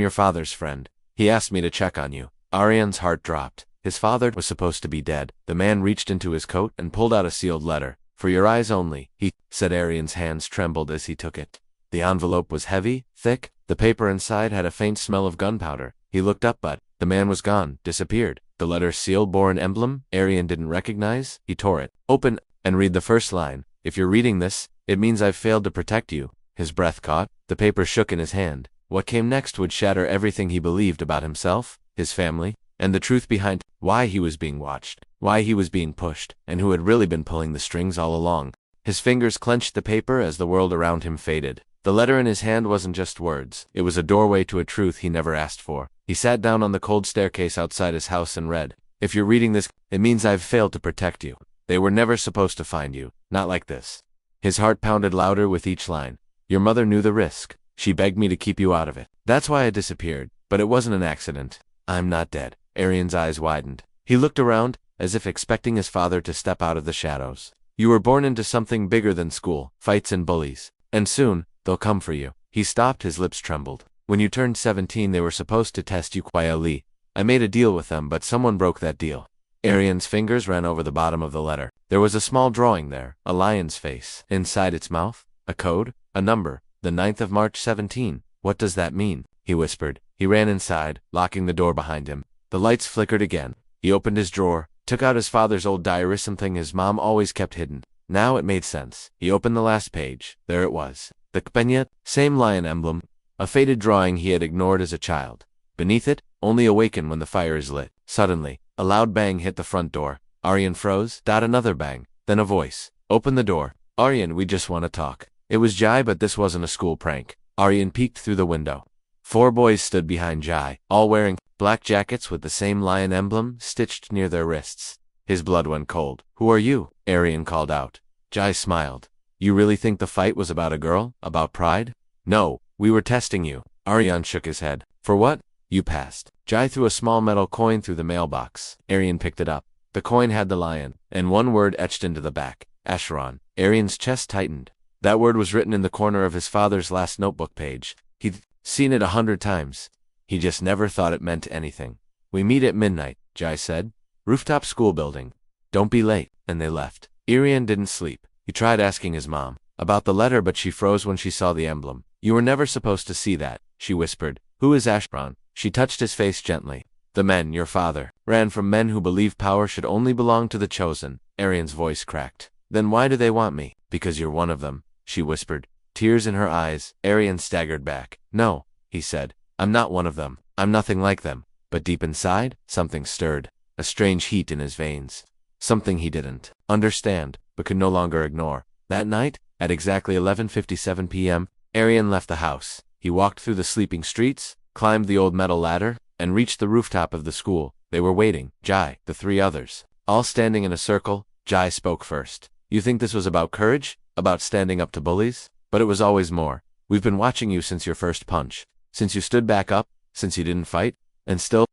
A: your father's friend. He asked me to check on you." Aryan's heart dropped. His father was supposed to be dead. The man reached into his coat and pulled out a sealed letter. "For your eyes only," he said. Aryan's hands trembled as he took it. The envelope was heavy, thick. The paper inside had a faint smell of gunpowder. He looked up, but the man was gone, disappeared. The letter's seal bore an emblem Aryan didn't recognize. He tore it open and read the first line. "If you're reading this, it means I've failed to protect you." His breath caught. The paper shook in his hand. What came next would shatter everything he believed about himself, his family, and the truth behind why he was being watched, why he was being pushed, and who had really been pulling the strings all along. His fingers clenched the paper as the world around him faded. The letter in his hand wasn't just words. It was a doorway to a truth he never asked for. He sat down on the cold staircase outside his house and read, "If you're reading this, it means I've failed to protect you. They were never supposed to find you. Not like this." His heart pounded louder with each line. Your mother knew the risk. She begged me to keep you out of it. That's why I disappeared. But it wasn't an accident. I'm not dead. Arian's eyes widened. He looked around, as if expecting his father to step out of the shadows. You were born into something bigger than school, fights and bullies. And soon, they'll come for you. He stopped, his lips trembled. When you turned 17, they were supposed to test you quietly. I made a deal with them, but someone broke that deal. Arian's fingers ran over the bottom of the letter. There was a small drawing there, a lion's face. Inside its mouth, a code, a number, the 9th of March 17. What does that mean? He whispered. He ran inside, locking the door behind him. The lights flickered again. He opened his drawer, took out his father's old diary, something his mom always kept hidden. Now it made sense. He opened the last page. There it was. The kpenya, same lion emblem, a faded drawing he had ignored as a child. Beneath it, only awaken when the fire is lit. Suddenly, a loud bang hit the front door. Arian froze. Another bang. Then a voice. Open the door. Arian, we just want to talk. It was Jai, but this wasn't a school prank. Arian peeked through the window. 4 boys stood behind Jai, all wearing black jackets with the same lion emblem stitched near their wrists. His blood went cold. Who are you? Arian called out. Jai smiled. You really think the fight was about a girl? About pride? No, we were testing you. Arian shook his head. For what? You passed. Jai threw a small metal coin through the mailbox. Arian picked it up. The coin had the lion, and one word etched into the back. Asheron. Arian's chest tightened. That word was written in the corner of his father's last notebook page. He'd seen it 100 times. He just never thought it meant anything. We meet at midnight, Jai said. Rooftop school building. Don't be late. And they left. Arian didn't sleep. He tried asking his mom about the letter, but she froze when she saw the emblem. You were never supposed to see that, she whispered. Who is Asheron? She touched his face gently. The men, your father, ran from men who believe power should only belong to the chosen. Arian's voice cracked. Then why do they want me? Because you're one of them, she whispered. Tears in her eyes. Arian staggered back. No, he said. I'm not one of them. I'm nothing like them. But deep inside, something stirred. A strange heat in his veins. Something he didn't understand, but could no longer ignore. That night, at exactly 11:57 p.m., Arian left the house. He walked through the sleeping streets, climbed the old metal ladder, and reached the rooftop of the school. They were waiting. Jai, the 3 others, all standing in a circle. Jai spoke first. You think this was about courage? About standing up to bullies? But it was always more. We've been watching you since your first punch. Since you stood back up. Since you didn't fight. And still,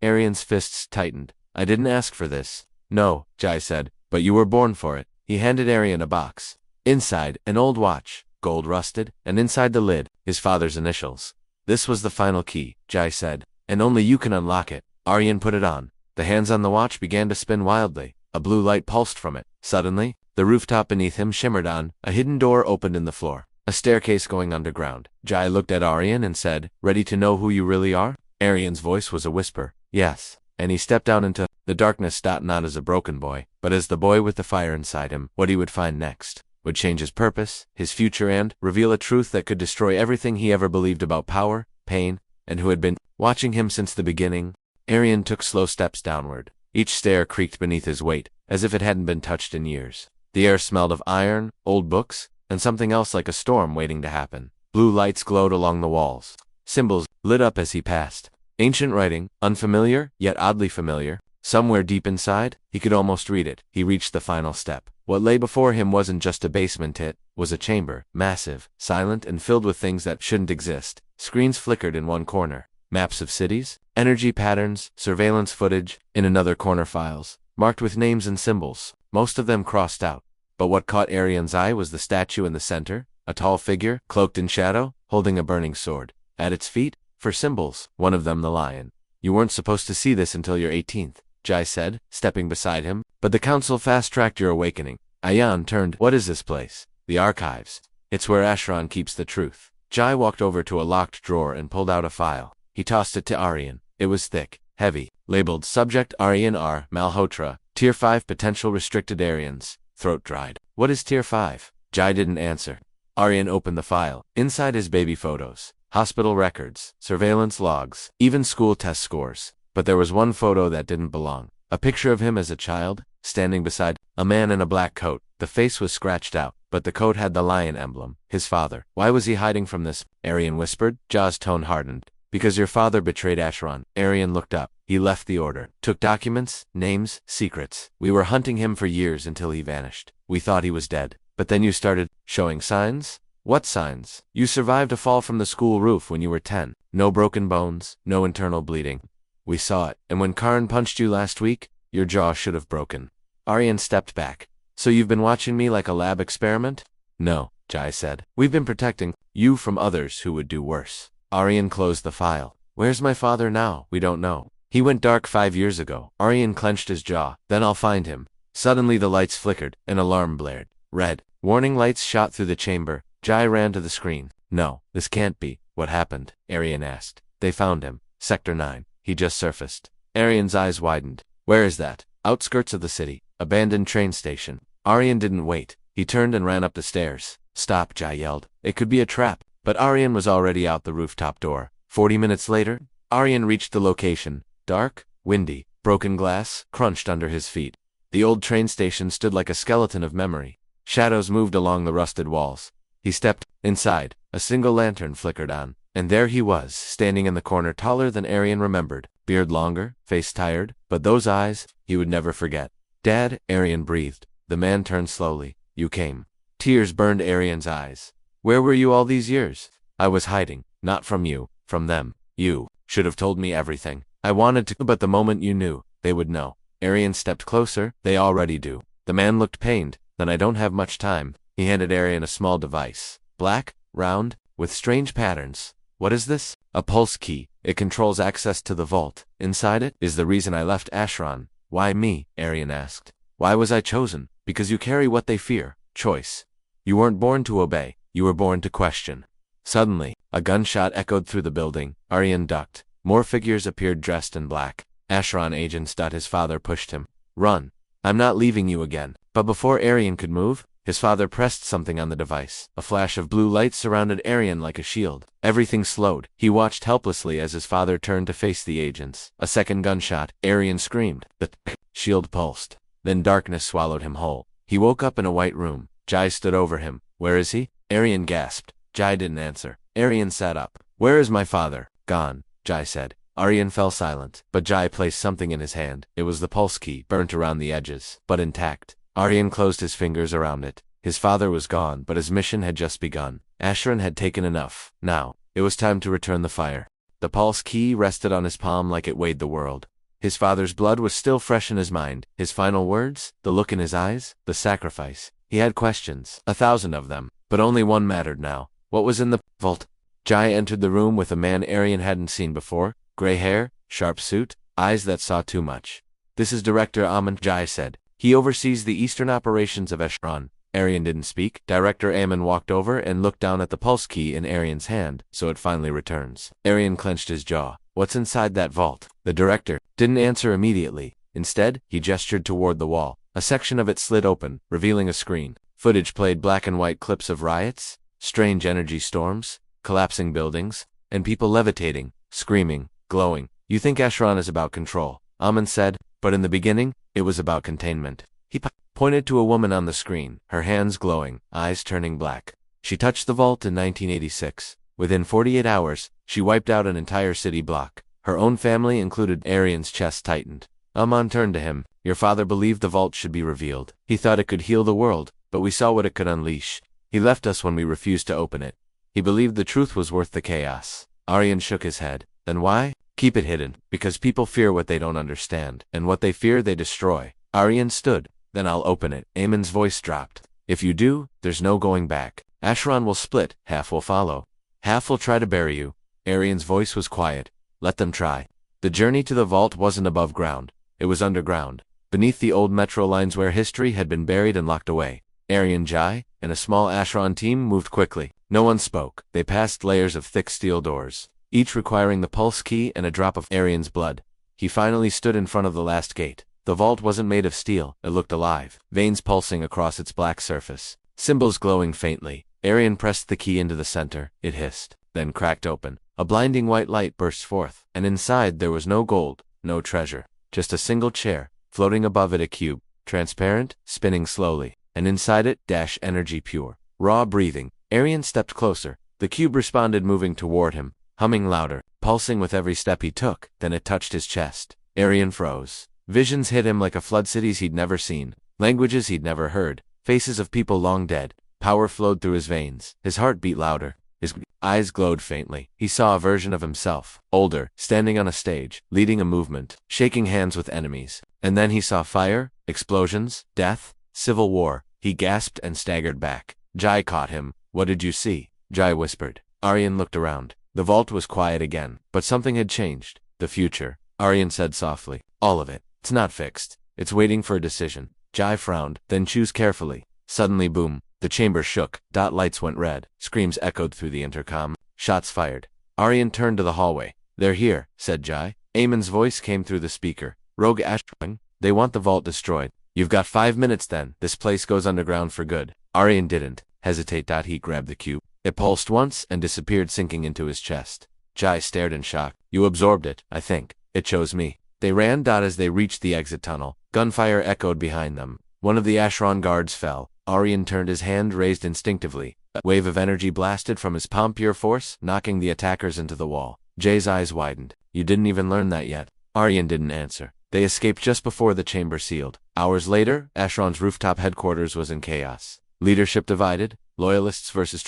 A: Arian's fists tightened. I didn't ask for this. No, Jai said, but you were born for it. He handed Arian a box. Inside, an old watch, gold rusted, and inside the lid, his father's initials. This was the final key, Jai said, and only you can unlock it. Arian put it on. The hands on the watch began to spin wildly. A blue light pulsed from it. Suddenly, the rooftop beneath him shimmered on. A hidden door opened in the floor. A staircase going underground. Jai looked at Arian and said, ready to know who you really are? Arian's voice was a whisper. Yes. And he stepped down into the darkness, not as a broken boy, but as the boy with the fire inside him. What he would find next would change his purpose, his future, and reveal a truth that could destroy everything he ever believed about power, pain, and who had been watching him since the beginning. Arian took slow steps downward. Each stair creaked beneath his weight, as if it hadn't been touched in years. The air smelled of iron, old books, and something else like a storm waiting to happen. Blue lights glowed along the walls. Symbols lit up as he passed. Ancient writing, unfamiliar, yet oddly familiar. Somewhere deep inside, he could almost read it. He reached the final step. What lay before him wasn't just a basement, it was a chamber, massive, silent, and filled with things that shouldn't exist. Screens flickered in one corner. Maps of cities, energy patterns, surveillance footage. In another corner, files, marked with names and symbols, most of them crossed out. But what caught Arian's eye was the statue in the center, a tall figure, cloaked in shadow, holding a burning sword. At its feet, for symbols, one of them the lion. You weren't supposed to see this until your 18th, Jai said, stepping beside him, but the council fast-tracked your awakening. Ayan turned. What is this place? The archives. It's where Asheron keeps the truth. Jai walked over to a locked drawer and pulled out a file. He tossed it to Arian. It was thick, heavy, labeled Subject Arian R. Malhotra, Tier 5 Potential Restricted Areas. Throat dried. What is Tier 5? Jai didn't answer. Arian opened the file. Inside his baby photos, hospital records, surveillance logs, even school test scores. But there was one photo that didn't belong. A picture of him as a child, standing beside a man in a black coat. The face was scratched out, but the coat had the lion emblem. His father. Why was he hiding from this? Arian whispered. Jai's tone hardened. Because your father betrayed Asheron. Arian looked up. He left the order. Took documents, names, secrets. We were hunting him for years until he vanished. We thought he was dead. But then you started showing signs? What signs? You survived a fall from the school roof when you were 10. No broken bones, no internal bleeding. We saw it. And when Karin punched you last week, your jaw should have broken. Aryan stepped back. So you've been watching me like a lab experiment? No, Jai said. We've been protecting you from others who would do worse. Aryan closed the file. Where's my father now? We don't know. He went dark 5 years ago. Aryan clenched his jaw. Then I'll find him. Suddenly the lights flickered. An alarm blared. Red. Warning lights shot through the chamber. Jai ran to the screen. No, this can't be. What happened? Aryan asked. They found him. Sector 9. He just surfaced. Aryan's eyes widened. Where is that? Outskirts of the city. Abandoned train station. Aryan didn't wait. He turned and ran up the stairs. Stop, Jai yelled. It could be a trap. But Aryan was already out the rooftop door. 40 minutes later, Aryan reached the location. Dark, windy, broken glass crunched under his feet. The old train station stood like a skeleton of memory. Shadows moved along the rusted walls. He stepped inside. A single lantern flickered on. And there he was, standing in the corner, taller than Aryan remembered. Beard longer, face tired, but those eyes, he would never forget. Dad, Aryan breathed. The man turned slowly. You came. Tears burned Aryan's eyes. Where were you all these years? I was hiding. Not from you. From them. You should have told me everything. I wanted to, but the moment you knew, they would know. Aryan stepped closer. They already do. The man looked pained. Then I don't have much time. He handed Aryan a small device. Black, round, with strange patterns. What is this? A pulse key. It controls access to the vault. Inside it is the reason I left Ashran. Why me? Aryan asked. Why was I chosen? Because you carry what they fear. Choice. You weren't born to obey. You were born to question. Suddenly, a gunshot echoed through the building. Aryan ducked. More figures appeared dressed in black. Ashran agents. His father pushed him. Run. I'm not leaving you again. But before Aryan could move, his father pressed something on the device. A flash of blue light surrounded Aryan like a shield. Everything slowed. He watched helplessly as his father turned to face the agents. A second gunshot. Aryan screamed. The shield pulsed. Then darkness swallowed him whole. He woke up in a white room. Jai stood over him. Where is he? Aryan gasped. Jai didn't answer. Aryan sat up. Where is my father? Gone, Jai said. Aryan fell silent. But Jai placed something in his hand. It was the pulse key, burnt around the edges, but intact. Aryan closed his fingers around it. His father was gone, but his mission had just begun. Ashran had taken enough. Now, it was time to return the fire. The pulse key rested on his palm like it weighed the world. His father's blood was still fresh in his mind. His final words, the look in his eyes, the sacrifice. He had questions, 1,000 of them, but only one mattered now. What was in the vault? Jai entered the room with a man Aryan hadn't seen before. Gray hair, sharp suit, eyes that saw too much. This is Director Ammon, Jai said. He oversees the eastern operations of Ashran. Aryan didn't speak. Director Ammon walked over and looked down at the pulse key in Aryan's hand, so it finally returns. Aryan clenched his jaw. What's inside that vault? The director didn't answer immediately. Instead, he gestured toward the wall. A section of it slid open, revealing a screen. Footage played black and white clips of riots, strange energy storms, collapsing buildings, and people levitating, screaming, glowing. You think Ashran is about control, Ammon said, but in the beginning, it was about containment. He pointed to a woman on the screen, her hands glowing, eyes turning black. She touched the vault in 1986. Within 48 hours, she wiped out an entire city block. Her own family included. Aryan's chest tightened. Ammon turned to him. Your father believed the vault should be revealed. He thought it could heal the world, but we saw what it could unleash. He left us when we refused to open it. He believed the truth was worth the chaos. Aryan shook his head. Then why? Keep it hidden. Because people fear what they don't understand, and what they fear they destroy. Aryan stood. Then I'll open it. Ammon's voice dropped. If you do, there's no going back. Ashran will split. Half will follow. Half will try to bury you. Aryan's voice was quiet. Let them try. The journey to the vault wasn't above ground. It was underground, beneath the old metro lines where history had been buried and locked away. Aryan, Jai, and a small Ashran team moved quickly. No one spoke. They passed layers of thick steel doors, each requiring the pulse key and a drop of Aryan's blood. He finally stood in front of the last gate. The vault wasn't made of steel. It looked alive, veins pulsing across its black surface, symbols glowing faintly. Aryan pressed the key into the center. It hissed, then cracked open. A blinding white light burst forth, and inside there was no gold, no treasure. Just a single chair, floating above it a cube, transparent, spinning slowly, and inside it, energy pure, raw breathing. Aryan stepped closer. The cube responded, moving toward him, humming louder, pulsing with every step he took. Then it touched his chest. Aryan froze. Visions hit him like a flood, cities he'd never seen, languages he'd never heard, Faces of people long dead. Power flowed through his veins. His heart beat louder. His eyes glowed faintly. He saw a version of himself, older, standing on a stage, leading a movement, shaking hands with enemies. And then he saw fire, explosions, death, civil war. He gasped and staggered back. Jai caught him. What did you see? Jai whispered. Aryan looked around. The vault was quiet again, but something had changed. The future. Aryan said softly. All of it. It's not fixed. It's waiting for a decision. Jai frowned, then chose carefully. Suddenly, boom. The chamber shook. Lights went red. Screams echoed through the intercom. Shots fired. Aryan turned to the hallway. They're here, said Jai. Aemon's voice came through the speaker. Rogue Ashwing. They want the vault destroyed. You've got 5 minutes then. This place goes underground for good. Aryan didn't hesitate. He grabbed the cube. It pulsed once and disappeared, sinking into his chest. Jai stared in shock. You absorbed it, I think. It chose me. They ran. As they reached the exit tunnel, gunfire echoed behind them. One of the Ashron guards fell. Aryan turned, his hand raised instinctively. A wave of energy blasted from his palm, pure force, knocking the attackers into the wall. Jay's eyes widened. You didn't even learn that yet. Aryan didn't answer. They escaped just before the chamber sealed. Hours later, Ashron's rooftop headquarters was in chaos. Leadership divided, loyalists versus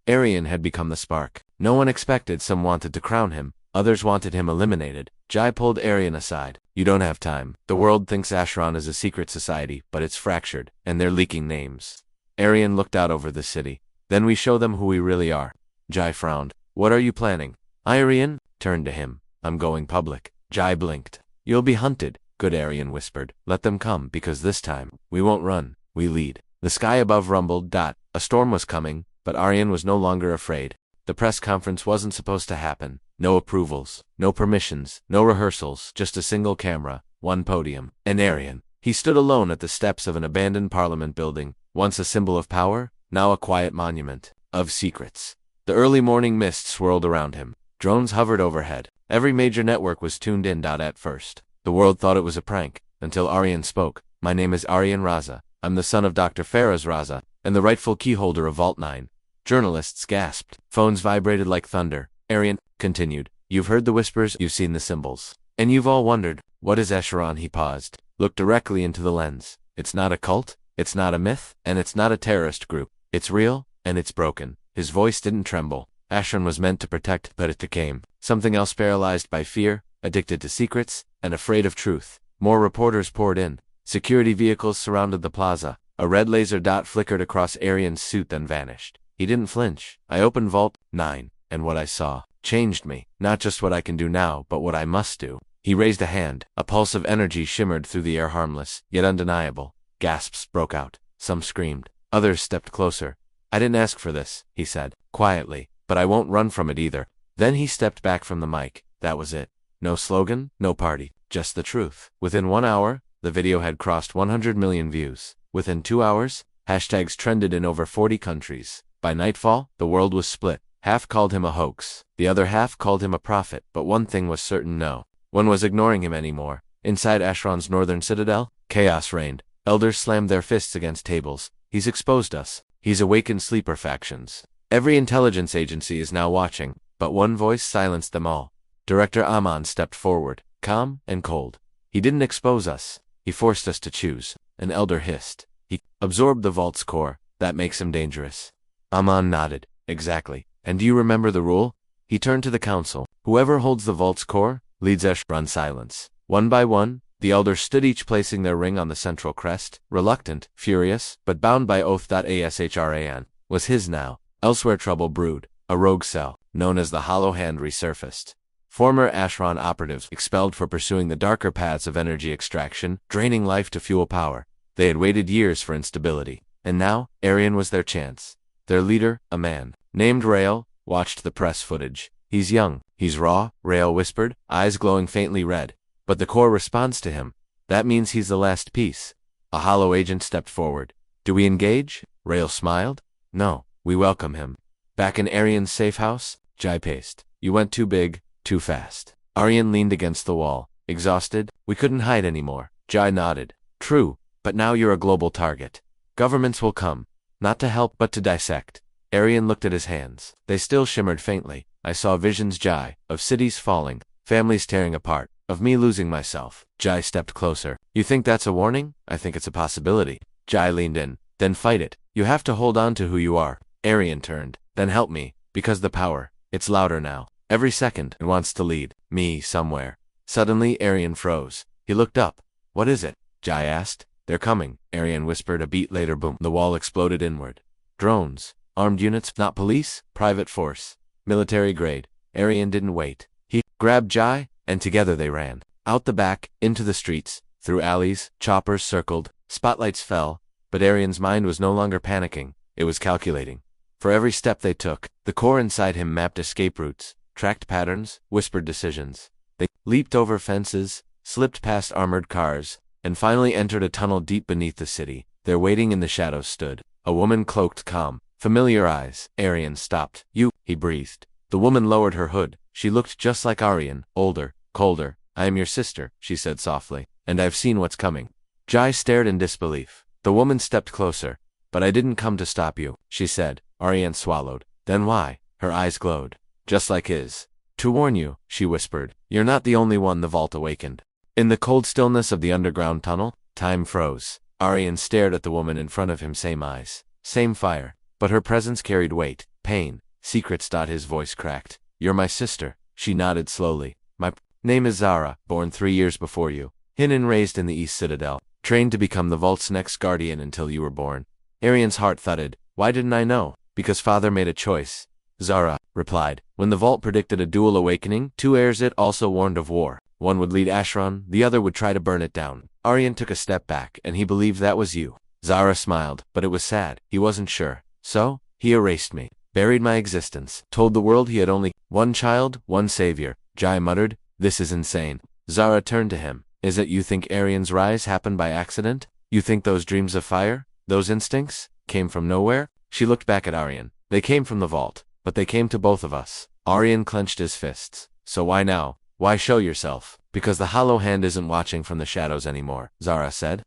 A: Aryan had become the spark. No one expected. Some wanted to crown him, others wanted him eliminated. Jai pulled Aryan aside. You don't have time. The world thinks Ashron is a secret society, but it's fractured, and they're leaking names. Aryan looked out over the city. Then we show them who we really are. Jai frowned. What are you planning? Aryan turned to him. I'm going public. Jai blinked. You'll be hunted. Good, Aryan whispered. Let them come, because this time, we won't run, we lead. The sky above rumbled. A storm was coming, but Aryan was no longer afraid. The press conference wasn't supposed to happen. No approvals, no permissions, no rehearsals, just a single camera, one podium, and Aryan. He stood alone at the steps of an abandoned parliament building, once a symbol of power, now a quiet monument of secrets. The early morning mist swirled around him. Drones hovered overhead. Every major network was tuned in. At first, the world thought it was a prank, until Aryan spoke. My name is Aryan Raza. I'm the son of Dr. Faraz Raza, and the rightful keyholder of Vault 9. Journalists gasped. Phones vibrated like thunder. Aryan continued. You've heard the whispers, you've seen the symbols. And you've all wondered, what is Escharon? He paused. Looked directly into the lens. It's not a cult, it's not a myth, and it's not a terrorist group. It's real, and it's broken. His voice didn't tremble. Ashron was meant to protect, but it became something else, paralyzed by fear, addicted to secrets, and afraid of truth. More reporters poured in. Security vehicles surrounded the plaza. A red laser dot flickered across Aryan's suit, then vanished. He didn't flinch. I opened Vault 9, and what I saw changed me. Not just what I can do now, but what I must do. He raised a hand. A pulse of energy shimmered through the air, harmless, yet undeniable. Gasps broke out. Some screamed. Others stepped closer. I didn't ask for this, he said, quietly, but I won't run from it either. Then he stepped back from the mic. That was it. No slogan, no party, just the truth. Within 1 hour, the video had crossed 100 million views. Within 2 hours, hashtags trended in over 40 countries. By nightfall, the world was split. Half called him a hoax. The other half called him a prophet. But one thing was certain: no one was ignoring him anymore. Inside Ashron's northern citadel, chaos reigned. Elders slammed their fists against tables. He's exposed us. He's awakened sleeper factions. Every intelligence agency is now watching. But one voice silenced them all. Director Amon stepped forward, calm and cold. He didn't expose us. He forced us to choose. An elder hissed. He absorbed the vault's core. That makes him dangerous. Amon nodded. Exactly. And do you remember the rule? He turned to the council. Whoever holds the vault's core leads Ashron. Silence. One by one, the elders stood, each placing their ring on the central crest. Reluctant, furious, but bound by oath. Ashran was his now. Elsewhere, trouble brewed. A rogue cell, known as the Hollow Hand, resurfaced. Former Ashron operatives expelled for pursuing the darker paths of energy extraction, draining life to fuel power. They had waited years for instability, and now Aryan was their chance. Their leader, a man named Rael, watched the press footage. He's young, he's raw, Rael whispered, eyes glowing faintly red. But the core responds to him. That means he's the last piece. A hollow agent stepped forward. Do we engage? Rael smiled. No, we welcome him. Back in Aryan's safe house, Jai paced. You went too big, too fast. Aryan leaned against the wall, exhausted. We couldn't hide anymore. Jai nodded. True, but now you're a global target. Governments will come, not to help but to dissect. Aryan looked at his hands. They still shimmered faintly. I saw visions, Jai, of cities falling, families tearing apart, of me losing myself. Jai stepped closer. You think that's a warning? I think it's a possibility. Jai leaned in. Then fight it. You have to hold on to who you are. Arian turned. Then help me, because the power, it's louder now. Every second, it wants to lead me somewhere. Suddenly, Arian froze. He looked up. What is it? Jai asked. They're coming, Arian whispered. A beat later, boom. The wall exploded inward. Drones. Armed units, not police, private force. Military grade. Arian didn't wait. He grabbed Jai, and together they ran. Out the back, into the streets, through alleys, choppers circled, spotlights fell, but Arian's mind was no longer panicking, it was calculating. For every step they took, the core inside him mapped escape routes, tracked patterns, whispered decisions. They leaped over fences, slipped past armored cars, and finally entered a tunnel deep beneath the city. There waiting in the shadows stood a woman cloaked calm, familiar eyes. Arian stopped. You, he breathed. The woman lowered her hood. She looked just like Arian, older, colder. I am your sister, she said softly, and I've seen what's coming. Jai stared in disbelief. The woman stepped closer. But I didn't come to stop you, she said. Arian swallowed. Then why? Her eyes glowed. Just like his. To warn you, she whispered. You're not the only one. The vault awakened. In the cold stillness of the underground tunnel, time froze. Arian stared at the woman in front of him. Same eyes. Same fire. But her presence carried weight, pain, secrets. His voice cracked. You're my sister. She nodded slowly. My name is Zara, born 3 years before you. Hidden and raised in the East Citadel. Trained to become the vault's next guardian until you were born. Arian's heart thudded. Why didn't I know? Because father made a choice. Zara replied. When the vault predicted a dual awakening, 2 heirs it also warned of war. One would lead Ashron, the other would try to burn it down. Arian took a step back, and he believed that was you. Zara smiled, but it was sad. He wasn't sure. So, he erased me, buried my existence, told the world he had only one child, one savior. Jai muttered, this is insane. Zara turned to him. Is it you think Arian's rise happened by accident? You think those dreams of fire, those instincts, came from nowhere? She looked back at Arian. They came from the vault, but they came to both of us. Arian clenched his fists. So why now? Why show yourself? Because the hollow hand isn't watching from the shadows anymore, Zara said.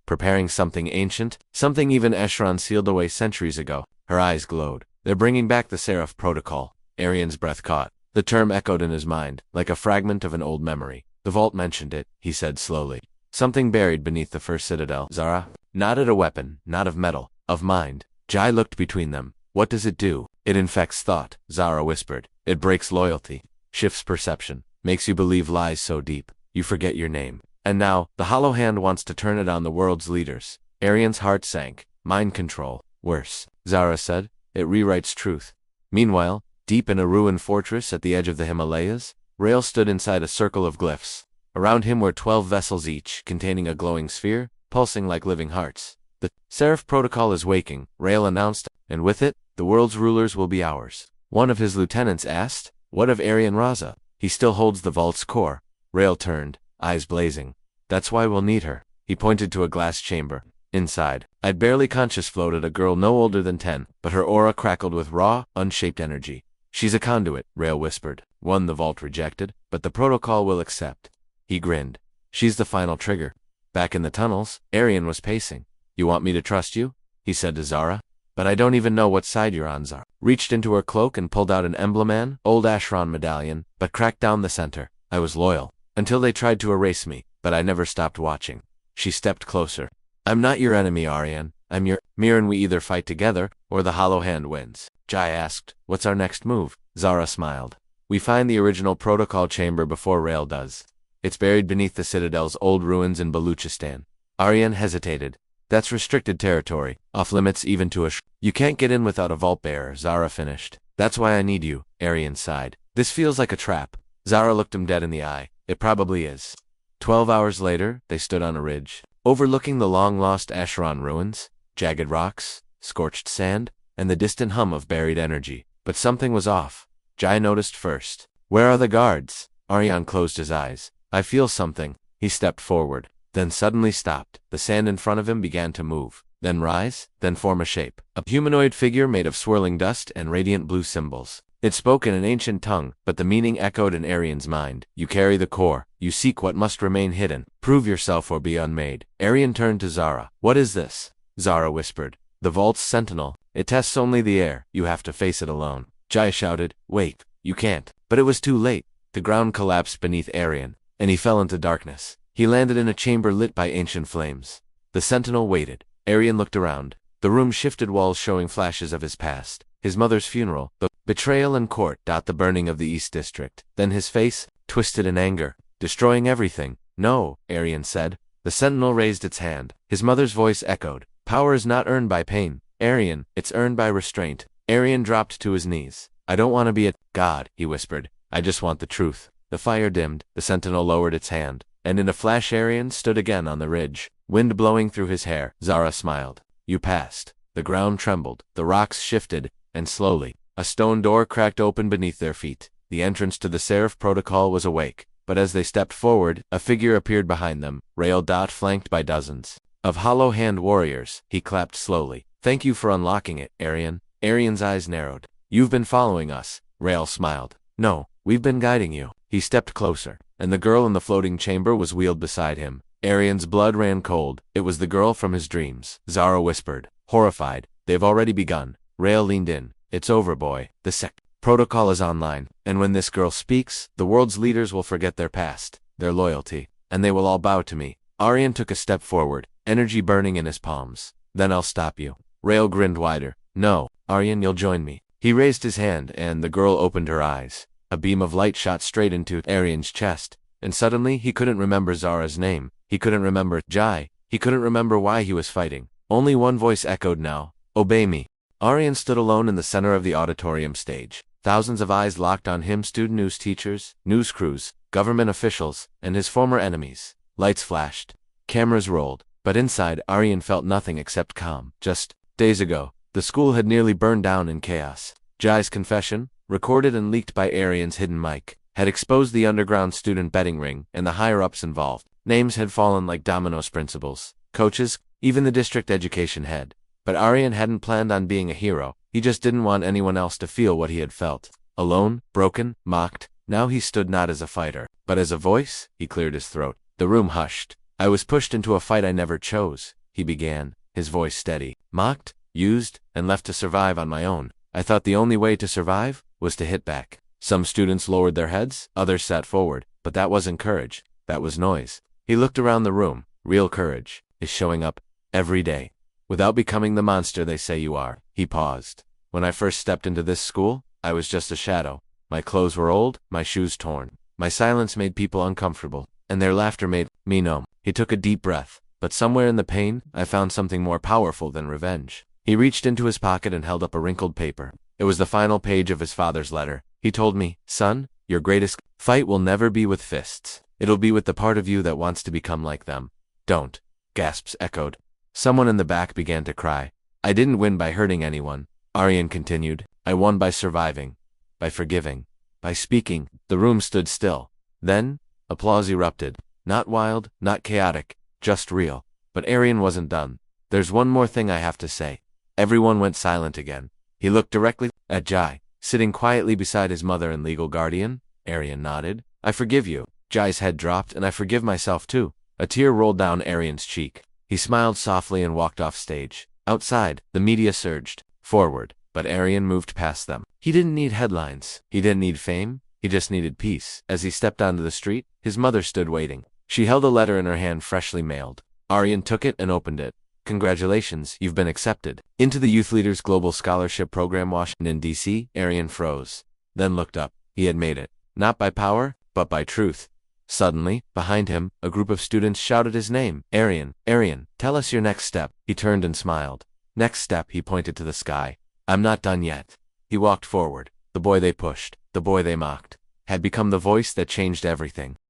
A: Preparing something ancient, something even Ashron sealed away centuries ago. Her eyes glowed. They're bringing back the Seraph Protocol. Arian's breath caught. The term echoed in his mind, like a fragment of an old memory. The vault mentioned it, he said slowly. Something buried beneath the first citadel. Zara nodded. A weapon, not of metal, of mind. Jai looked between them. What does it do? It infects thought, Zara whispered. It breaks loyalty, shifts perception, makes you believe lies so deep, you forget your name. And now, the hollow hand wants to turn it on the world's leaders. Arian's heart sank. Mind control. Worse, Zara said. It rewrites truth. Meanwhile, deep in a ruined fortress at the edge of the Himalayas, Rael stood inside a circle of glyphs. Around him were 12 vessels each, containing a glowing sphere, pulsing like living hearts. The Seraph Protocol is waking, Rael announced, and with it, the world's rulers will be ours. One of his lieutenants asked, what of Arian Raza? He still holds the vault's core. Rael turned, eyes blazing. That's why we'll need her. He pointed to a glass chamber. Inside, I'd barely conscious floated a girl no older than 10, but her aura crackled with raw, unshaped energy. She's a conduit, Rael whispered. One the vault rejected, but the protocol will accept. He grinned. She's the final trigger. Back in the tunnels, Arian was pacing. You want me to trust you? He said to Zara. But I don't even know what side you're on. Zara reached into her cloak and pulled out an emblem, old Ashron medallion, but cracked down the center. I was loyal. Until they tried to erase me, but I never stopped watching. She stepped closer. I'm not your enemy, Arian. I'm your mirror, and we either fight together, or the hollow hand wins. Jai asked, what's our next move? Zara smiled. We find the original protocol chamber before Rael does. It's buried beneath the citadel's old ruins in Baluchistan. Arian hesitated. That's restricted territory, off limits even to you can't get in without a vault bearer, Zara finished. That's why I need you, Arian sighed. This feels like a trap. Zara looked him dead in the eye. It probably is. 12 hours later, they stood on a ridge, overlooking the long-lost Ashron ruins, jagged rocks, scorched sand, and the distant hum of buried energy. But something was off. Jai noticed first. Where are the guards? Arian closed his eyes. I feel something. He stepped forward, then suddenly stopped. The sand in front of him began to move, then rise, then form a shape. A humanoid figure made of swirling dust and radiant blue symbols. It spoke in an ancient tongue, but the meaning echoed in Arian's mind. You carry the core. You seek what must remain hidden. Prove yourself or be unmade. Arian turned to Zara. What is this? Zara whispered. The vault's sentinel. It tests only the air. You have to face it alone. Jai shouted. Wait. You can't. But it was too late. The ground collapsed beneath Arian, and he fell into darkness. He landed in a chamber lit by ancient flames. The sentinel waited. Arian looked around. The room shifted, walls showing flashes of his past. His mother's funeral, the betrayal in court, the burning of the East District. Then his face, twisted in anger, destroying everything. No, Arian said. The sentinel raised its hand. His mother's voice echoed. Power is not earned by pain, Arian, it's earned by restraint. Arian dropped to his knees. I don't want to be a god, he whispered. I just want the truth. The fire dimmed, the sentinel lowered its hand, and in a flash Arian stood again on the ridge, wind blowing through his hair. Zara smiled. You passed. The ground trembled, the rocks shifted, and slowly, a stone door cracked open beneath their feet. The entrance to the Seraph Protocol was awake, but as they stepped forward, a figure appeared behind them, Rael. Flanked by dozens of hollow-hand warriors. He clapped slowly. Thank you for unlocking it, Arian. Arian's eyes narrowed. You've been following us. Rael smiled. No, we've been guiding you. He stepped closer, and the girl in the floating chamber was wheeled beside him. Arian's blood ran cold. It was the girl from his dreams. Zara whispered, horrified. They've already begun. Rael leaned in. It's over, boy. The sect protocol is online, and when this girl speaks, the world's leaders will forget their past, their loyalty, and they will all bow to me. Arian took a step forward, energy burning in his palms. Then I'll stop you. Rael grinned wider. No, Arian, you'll join me. He raised his hand, and the girl opened her eyes. A beam of light shot straight into Arian's chest, and suddenly he couldn't remember Zara's name. He couldn't remember Jai. He couldn't remember why he was fighting. Only one voice echoed now. Obey me. Arian stood alone in the center of the auditorium stage. Thousands of eyes locked on him, student news teachers, news crews, government officials, and his former enemies. Lights flashed. Cameras rolled. But inside, Arian felt nothing except calm. Just days ago, the school had nearly burned down in chaos. Jai's confession, recorded and leaked by Arian's hidden mic, had exposed the underground student betting ring and the higher-ups involved. Names had fallen like dominoes, principals, coaches, even the district education head. But Arian hadn't planned on being a hero. He just didn't want anyone else to feel what he had felt. Alone, broken, mocked. Now he stood not as a fighter, but as a voice. He cleared his throat. The room hushed. I was pushed into a fight I never chose, he began, his voice steady. Mocked, used, and left to survive on my own. I thought the only way to survive was to hit back. Some students lowered their heads, others sat forward, but that wasn't courage. That was noise. He looked around the room. Real courage is showing up every day, without becoming the monster they say you are. He paused. When I first stepped into this school, I was just a shadow. My clothes were old, my shoes torn. My silence made people uncomfortable, and their laughter made me numb. He took a deep breath, but somewhere in the pain, I found something more powerful than revenge. He reached into his pocket and held up a wrinkled paper. It was the final page of his father's letter. He told me, son, your greatest fight will never be with fists. It'll be with the part of you that wants to become like them. Don't. Gasps echoed. Someone in the back began to cry. I didn't win by hurting anyone, Arian continued. I won by surviving, by forgiving, by speaking. The room stood still. Then, applause erupted. Not wild, not chaotic, just real. But Arian wasn't done. There's one more thing I have to say. Everyone went silent again. He looked directly at Jai, sitting quietly beside his mother and legal guardian. Arian nodded. I forgive you. Jai's head dropped, and I forgive myself too. A tear rolled down Arian's cheek. He smiled softly and walked off stage. Outside, the media surged forward, but Arian moved past them. He didn't need headlines. He didn't need fame. He just needed peace. As he stepped onto the street, his mother stood waiting. She held a letter in her hand, freshly mailed. Arian took it and opened it. Congratulations, you've been accepted into the Youth Leaders Global Scholarship Program, Washington, D.C. Arian froze, then looked up. He had made it. Not by power, but by truth. Suddenly, behind him, a group of students shouted his name. Arian, Arian, tell us your next step. He turned and smiled. Next step, he pointed to the sky. I'm not done yet. He walked forward. The boy they pushed, the boy they mocked, had become the voice that changed everything.